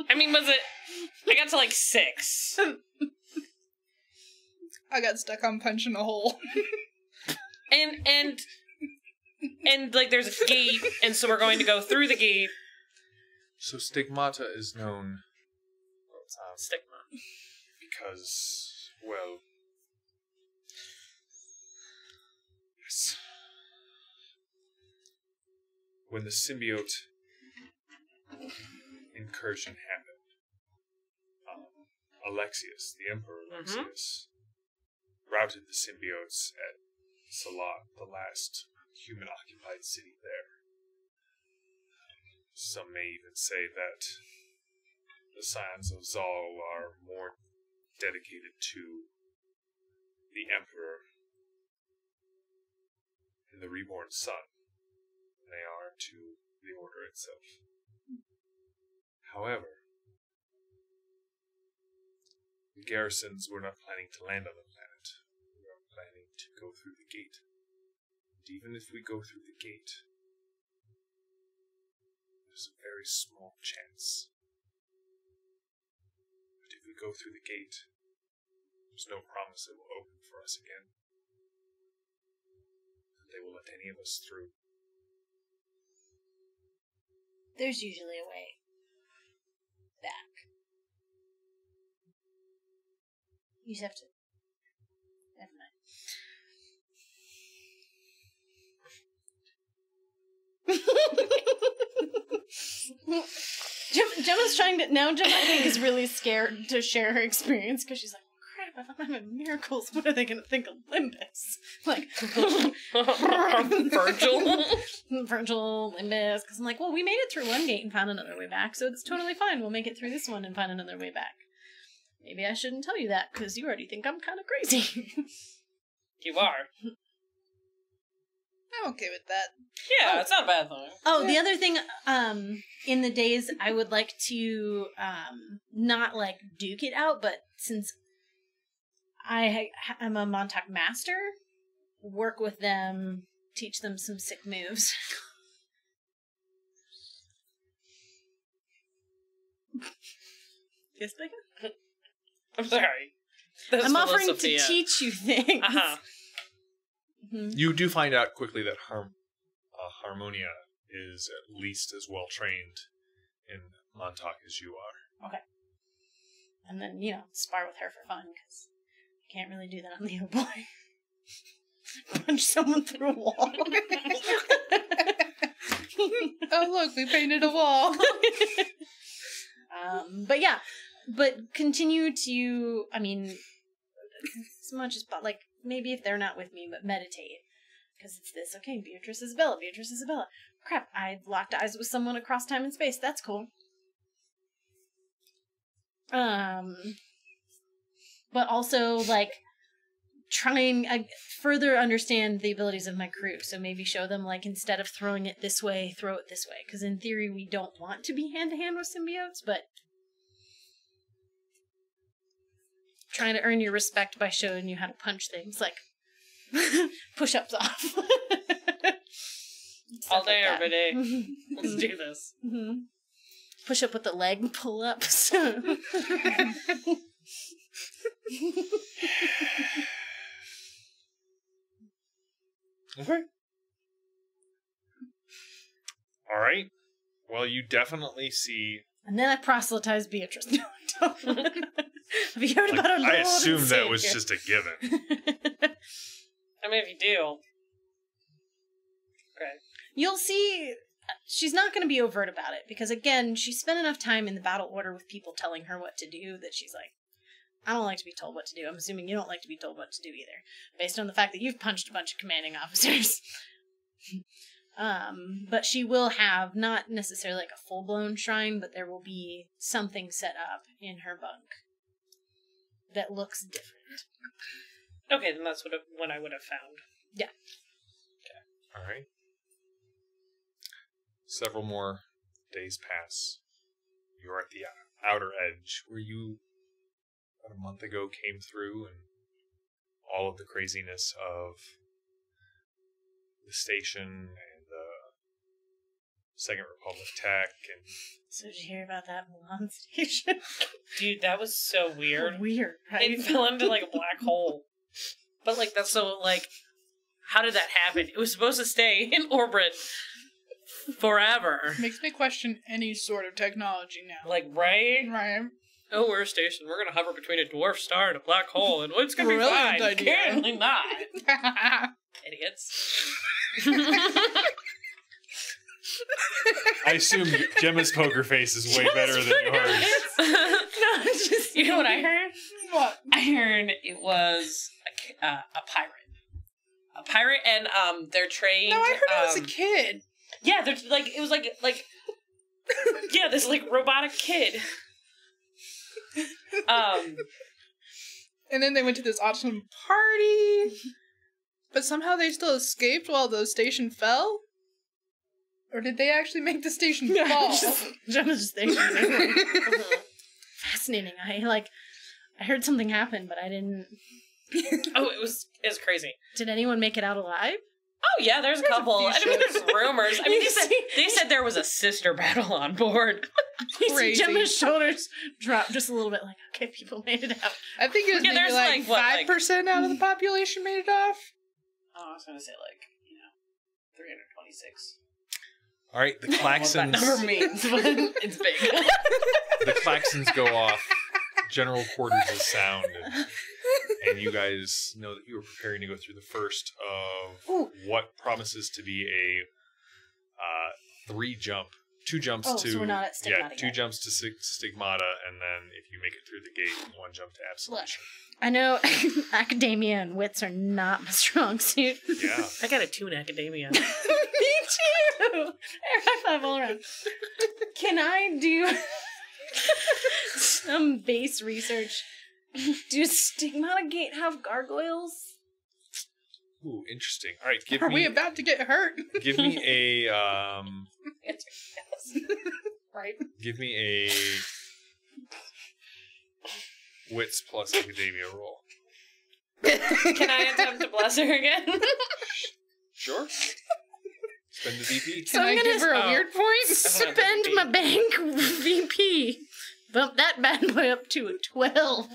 I mean, was it... I got to like 6. I got stuck on punching a hole. And like there's a gate, and so we're going to go through the gate. So Stigmata is known Stigma. because, well, yes. When the symbiote incursion happened, Alexius, the Emperor Alexius, routed the symbiotes at Salat, the last human-occupied city there. Some may even say that the Scions of Zal are more dedicated to the Emperor and the reborn son than they are to the Order itself. However, the garrisons were not planning to land on the planet. We were planning to go through the gate. And even if we go through the gate, there's a very small chance. But if we go through the gate, there's no promise it will open for us again. That they will let any of us through. There's usually a way back. You just have to. Never mind. Gemma's trying to. Now Gemma, I think, is really scared to share her experience because she's like, crap, if I'm having miracles, what are they going to think of Limbus? Like, Virgil, Limbus. Because I'm like, well, we made it through one gate and found another way back, so it's totally fine. We'll make it through this one and find another way back. Maybe I shouldn't tell you that because you already think I'm kind of crazy. You are. I'm okay with that. Yeah, it's not a bad thing. Oh, the other thing, in the days, I would like to, not, like, duke it out, but since I am a Montauk master, work with them, teach them some sick moves. Yes, Becca? I'm sorry. I'm offering to teach you things. Uh-huh. Mm-hmm. You do find out quickly that Harmonia is at least as well trained in Montauk as you are. Okay. And then, spar with her for fun, because I can't really do that on the Oh Boii. Punch someone through a wall. Oh, look, we painted a wall. But continue to, as much as, like, maybe if they're not with me, but meditate. Because it's this, okay, Beatrice Isabella. Crap, I locked eyes with someone across time and space. That's cool. But also, like, trying further understand the abilities of my crew. So maybe show them, like, instead of throwing it this way, throw it this way. Because in theory, we don't want to be hand-to-hand with symbiotes, but trying to earn your respect by showing you how to punch things, like push-ups off. All day, like every day. Let's do this. Mm-hmm. Push up with the leg pull-ups. Okay. All right. Well, you definitely see. And then I proselytize Beatrice. No, I don't. Have you heard about our Lord I assumed and that was Savior? just a given. I mean, if you do. Okay. You'll see she's not going to be overt about it because, again, she spent enough time in the battle order with people telling her what to do that she's like, I don't like to be told what to do. I'm assuming you don't like to be told what to do either, based on the fact that you've punched a bunch of commanding officers. But she will have not necessarily like a full-blown shrine, but there will be something set up in her bunk that looks different. Okay, then that's what I would have found. Yeah. Okay. All right. Several more days pass. You're at the outer edge where you, about a month ago, came through, and all of the craziness of the station and the Second Republic tech. And So did you hear about that Milan station? Dude, that was so weird. Weird, right? It fell into like a black hole. But like that's so like How did that happen? It was supposed to stay in orbit forever. Makes me question any sort of technology now. Like, right? Right. Oh, we're a station. We're going to hover between a dwarf star and a black hole, and it's going to be Brilliant fine. idea. Apparently not. Idiots. I assume Gemma's poker face is way better than yours. No, it's just You know what I heard? What? I heard it was a pirate. A pirate, and they're trained. No, I heard it was a kid. Yeah, they're like it was like yeah, this like robotic kid. And then they went to this awesome party. But somehow they still escaped while the station fell? Or did they actually make the station fall? Gemma's just thinking. Fascinating. I heard something happen, but I didn't. Oh, it was crazy. Did anyone make it out alive? Oh yeah, there's a couple. few I mean, there's rumors. I mean, You they said there was a sister battle on board. You see Crazy. Gemma's shoulders drop just a little bit, like, okay, people made it out. I think it was Yeah, maybe there's like like, what, 5% out of the population made it off. Oh, I was gonna say 326. All right, the What that klaxons. number means, but it's big. The klaxons go off. General quarters is sound, and you guys know that you are preparing to go through the first of Ooh. what promises to be a 2 jumps Oh, to so we're not at Stigmata yeah, 2 yet. jumps to Stigmata, and then if you make it through the gate, 1 jump to Absolution. I know academia and wits are not my strong suit. Yeah. I got a 2 in academia. Me too! High five all around. Can I do some base research? Do Stigmata Gate have gargoyles? Ooh, interesting. All right, give Are me we about to get hurt? give me a Right. give me a wits plus academia roll. Can I attempt to bless her again? Sure. Spend the VP. Can I'm I gonna give her a oh. weird point? Spend my bank VP. Bump that bad boy up to a 12.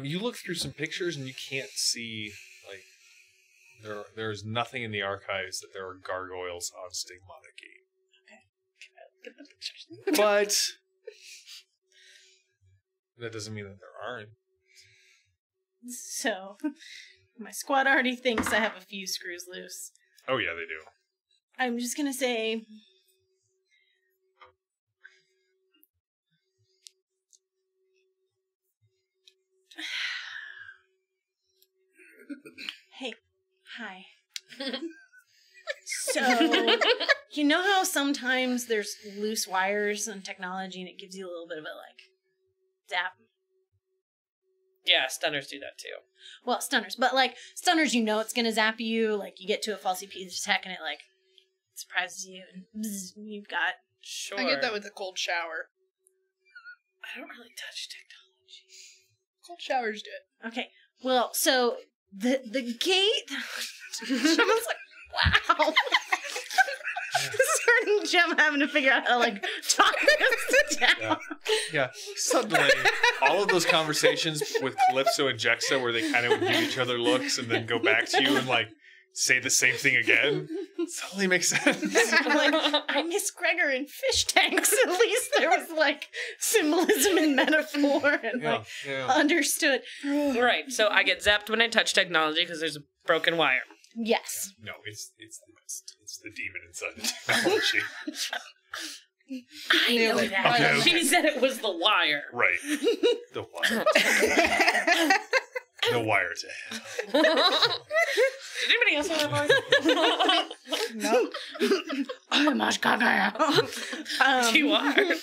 You look through some pictures and you can't see like there's nothing in the archives that there are gargoyles on Stigmata Gate. Get the pictures. But that doesn't mean that there aren't. So, my squad already thinks I have a few screws loose. Oh yeah, they do. I'm just gonna say... Hey, hi. So, you know how sometimes there's loose wires and technology and it gives you a little bit of a, zap? Yeah, stunners do that too. Well, stunners. But, stunners, you know it's gonna zap you. You get to a falsy piece of tech and it, surprises you and bzz, you've got... Sure. I get that with a cold shower. I don't really touch technology. Cold showers do it. Okay, well, so the gate... Gemma's like, wow. This is hurting Gemma having to figure out how to, talk this down. Yeah. Yeah. Suddenly, all of those conversations with Calypso and Jexa where they kind of would give each other looks and then go back to you and, say the same thing again, suddenly makes sense. I'm like, I miss Gregor in fish tanks. At least there was, symbolism and metaphor and, Yeah. understood. Right, so I get zapped when I touch technology because there's a broken wire. Yes. No, it's the mist. It's the demon inside the technology. I Nailed know it. that. Okay, okay. She said it was the wire. Right. The wire. The wire to hell. Did anybody else hear that voice? No. Oh my God. You are.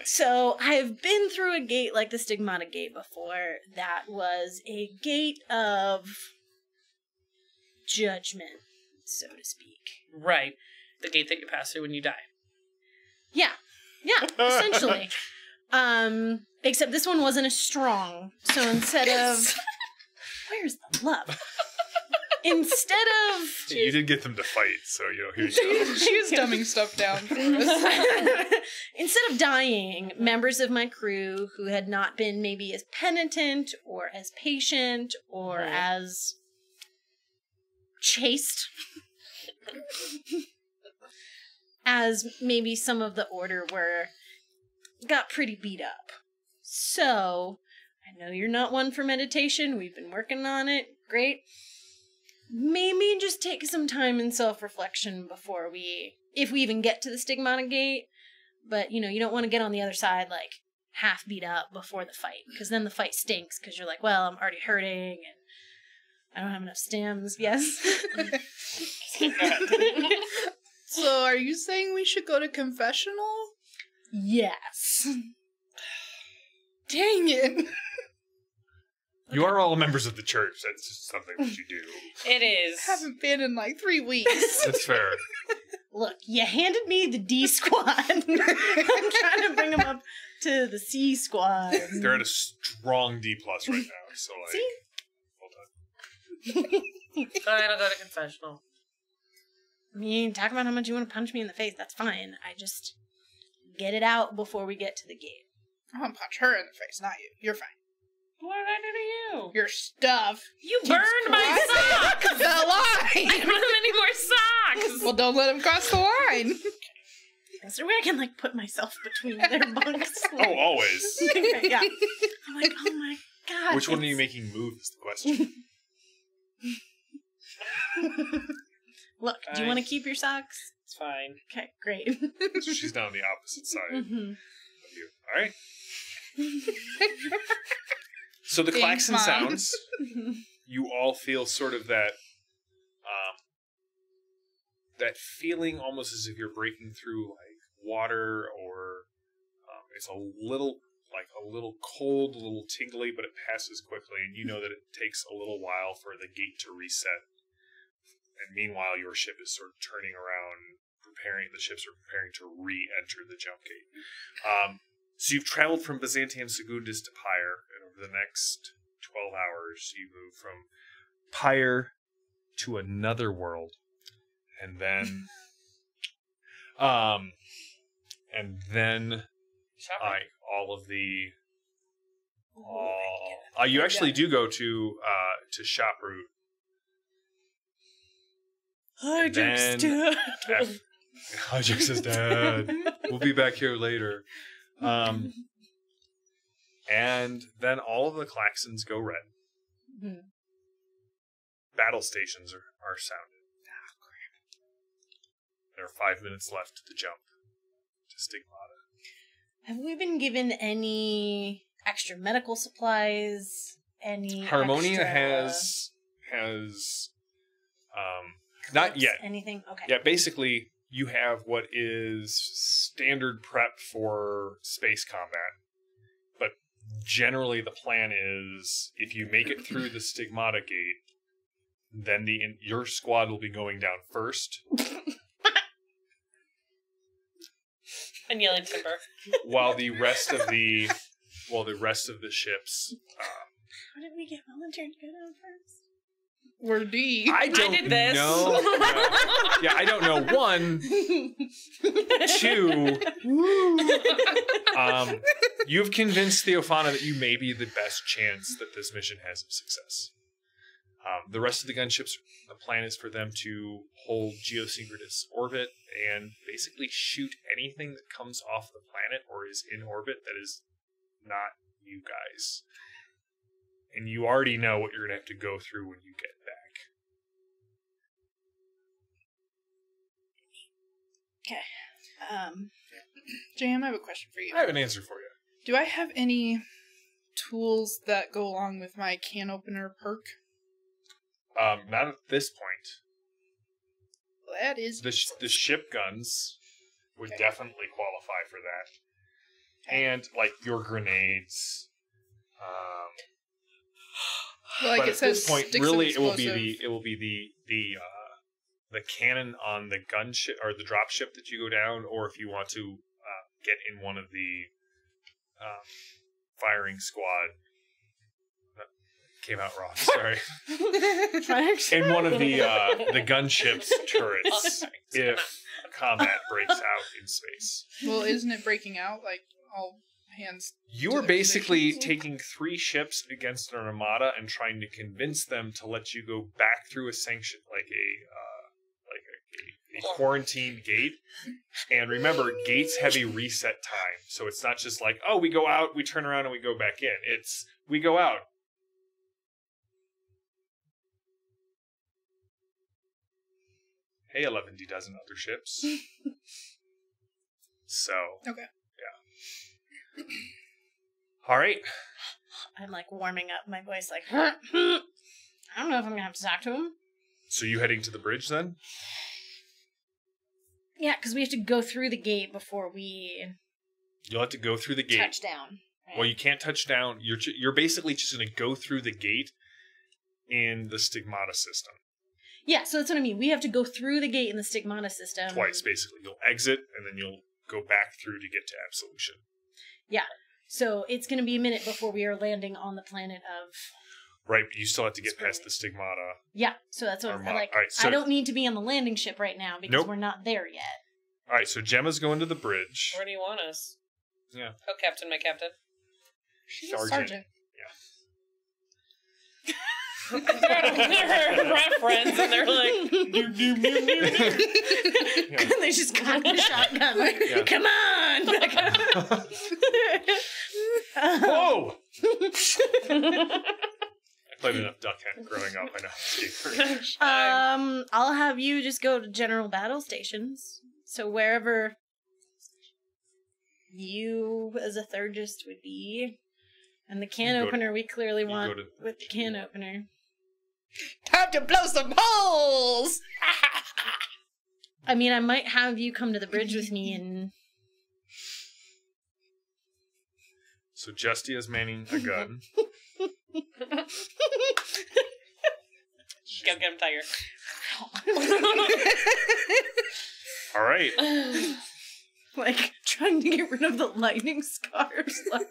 So I've been through a gate like the Stigmata Gate before. That was a gate of judgment, so to speak. Right. The gate that you pass through when you die. Yeah, essentially. Except this one wasn't as strong. So instead of where's the love? instead of You did get them to fight, so here you go. She was dumbing stuff down for us. instead of dying, members of my crew who had not been maybe as penitent or as patient or as chaste as maybe some of the order got pretty beat up. So, I know you're not one for meditation. We've been working on it. Great. Maybe just take some time in self-reflection before if we even get to the stigmata gate. But, you don't want to get on the other side, like, half beat up before the fight. Because then the fight stinks, because you're like, well, I'm already hurting, and I don't have enough stems. Yes? So, are you saying we should go to confessional? Yes. Dang it. You are all members of the church. That's just something that you do. It is. Haven't been in like 3 weeks. That's fair. Look, you handed me the D squad. I'm trying to bring them up to the C squad. They're at a strong D+ right now, so like... See? Hold on. Fine, I'll go to confessional. I mean, talk about how much you want to punch me in the face. That's fine. I just get it out before we get to the gate. I want to punch her in the face, not you. You're fine. What did I do to you? Your stuff. You burned my socks! The line! I don't have any more socks! Well, don't let him cross the line. Is there a way I can, like, put myself between their bunks? Oh, always. Yeah. I'm like, oh my god. Which one are you making move is the question. Look, do you want to keep your socks? It's fine. Okay, great. So she's now on the opposite side of Mm-hmm. you. Alright. So the Thanks, klaxon Mom. sounds. You all feel sort of that that feeling almost as if you're breaking through like water, or it's a little cold, a little tingly, but it passes quickly, and you know that it takes a little while for the gate to reset. And meanwhile, your ship is sort of turning around, the ships are preparing to re-enter the jump gate. So you've traveled from Byzantium Segundus to Pyre, and over the next 12 hours, you move from Pyre to another world, and then, Shopping. all of the. You actually do go to shop route. Hijack's Then- dead. Hijack's is dead. We'll be back here later. And then all of the klaxons go red. Mhm. Battle stations are sounded. There are 5 minutes left to jump to Stigmata. Have we been given any extra medical supplies? Any Harmonia extra has not yet. anything? Okay. Yeah, basically you have what is standard prep for space combat. But generally the plan is if you make it through the Stigmata gate, then your squad will be going down first. And yelling timber. While the rest of the ships How did we get volunteered to go down first? We're D. I don't did this. know. Yeah, I don't know. 1, 2. You've convinced Theophana that you may be the best chance that this mission has of success. The rest of the gunships, the plan is for them to hold geosynchronous orbit and basically shoot anything that comes off the planet or is in orbit that is not you guys. And you already know what you're going to have to go through when you get back. Okay. Jam, I have a question for you. I have an answer for you. Do I have any tools that go along with my can opener perk? Not at this point. Well, that is The ship guns would Okay. definitely qualify for that. And, like, your grenades. like but it at says this point, sticks of really, it will be explosive. the cannon on the gunship or the drop ship that you go down, or if you want to get in one of the firing squad came out wrong. Sorry. Thanks. In one of the gunship's turrets, if combat breaks out in space. Well, isn't it breaking out? Like, all hands... You to are the basically positions? taking 3 ships against an armada and trying to convince them to let you go back through a sanction, like a quarantined gate. And remember, gates have a reset time, so it's not just like, oh, we go out, we turn around, and we go back in. It's we go out. Hey, 11D dozen other ships. So Okay. all right. I'm like warming up my voice, like, I don't know if I'm gonna have to talk to him. So you heading to the bridge then? Yeah, because we have to go through the gate before we You'll have to go through the gate. touch down. Right? Well, you can't touch down. You're basically just going to go through the gate in the stigmata system Yeah, so that's what I mean. We have to go through the gate in the stigmata system. twice, basically. You'll exit, and then you'll go back through to get to absolution. Yeah. So it's going to be a minute before we are landing on the planet of... Right, but you still have to get past the stigmata. Yeah, so that's what I'm Armada. like. All right, so- I don't need to be on the landing ship right now because Nope. we're not there yet. All right, so Gemma's going to the bridge. Where do you want us? Yeah. Oh, Captain, my captain. Sergeant. They're reference, and they're like, They just got the shotgun. Like, Yeah. come on! Whoa! I played enough Duck Hunt growing up. I know. Skateboarding. I'll have you just go to general battle stations. So wherever you as a thurgist would be. And the can You go to- opener we clearly you want go to- with the can opener. Time to blow some holes! I mean, I might have you come to the bridge with me and... So Justia's manning a gun. go get him, Tiger. All right. like, trying to get rid of the lightning scars. Like,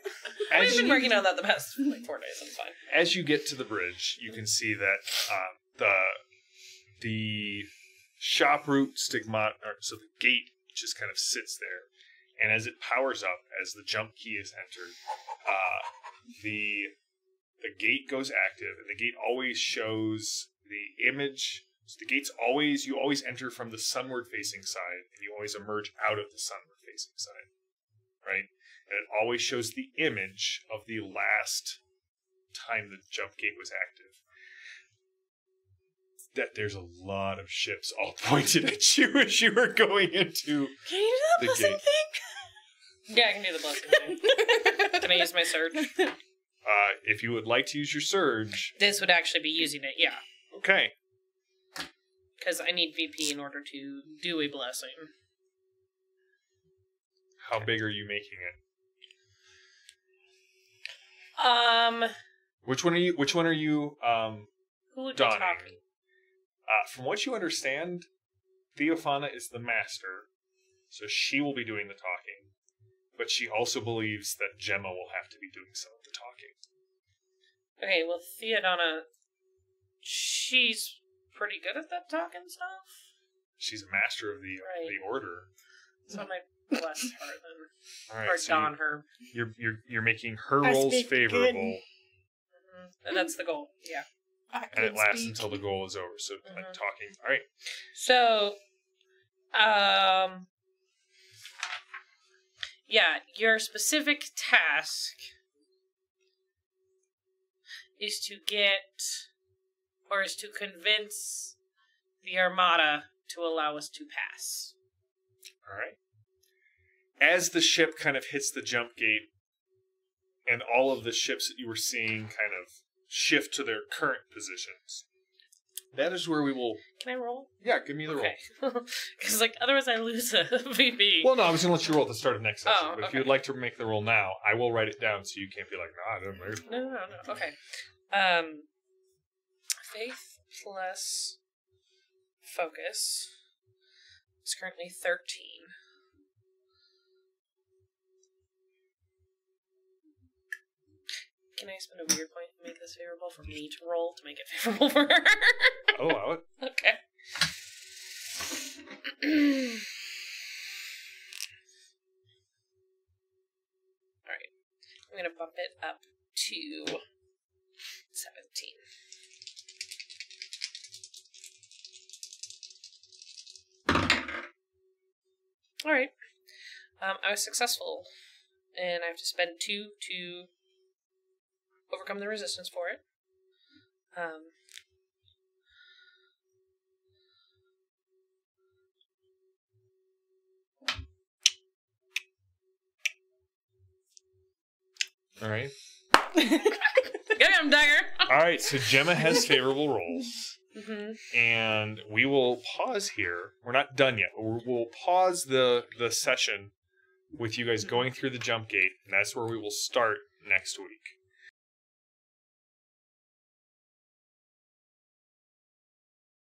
We've been working on that the past 4 days. I'm fine. As you get to the bridge, you can see that the shop route stigmata, so the gate just kind of sits there, and as it powers up, as the jump key is entered, the gate goes active, and the gate always shows the image. So the gate's always, you always enter from the sunward facing side, and you always emerge out of the sunward facing side, right? And it always shows the image of the last time the jump gate was active. That there's a lot of ships all pointed at you as you were going into can you do the that blessing gate. thing? Yeah, I can do the blessing thing. Can I use my surge? If you would like to use your surge, This would actually be using it, yeah. okay. Because I need VP in order to do a blessing. How big are you making it? Which one are you? Which one are you? Who would be Donning. talking? From what you understand, Theophana is the master, so she will be doing the talking. But she also believes that Gemma will have to be doing some of the talking. Okay, well, Theodona, she's pretty good at that talking stuff. She's a master of the Right. the order. So I might bless her then. All right, Or so don her. you're making her I rolls speak favorable, And that's the goal, yeah. and it lasts until the goal is over. So like Mhm. talking. All right. So, yeah, your specific task is to convince the Armada to allow us to pass. All right. As the ship kind of hits the jump gate, and all of the ships that you were seeing kind of shift to their current positions, that is where we will. Can I roll? Yeah, give me the Okay. Because, like, otherwose I lose a VP. roll. Well, no, I was going to let you roll at the start of next session, Oh, but if okay. you would like to make the roll now, I will write it down so you can't be like, nah, I didn't make it. No. Okay. Faith plus focus is currently 13. Can I spend a weird point to make this favorable for me to roll to make it favorable for her? I'll allow it. Okay. Alright. I'm gonna bump it up to 17. Alright. I was successful, and I have to spend 2 to overcome the resistance for it. All right. Get him, dagger! All right. So Gemma has favorable rolls, Mm-hmm. and we will pause here. We're not done yet. But we'll pause the session with you guys going through the jump gate, and that's where we will start next week.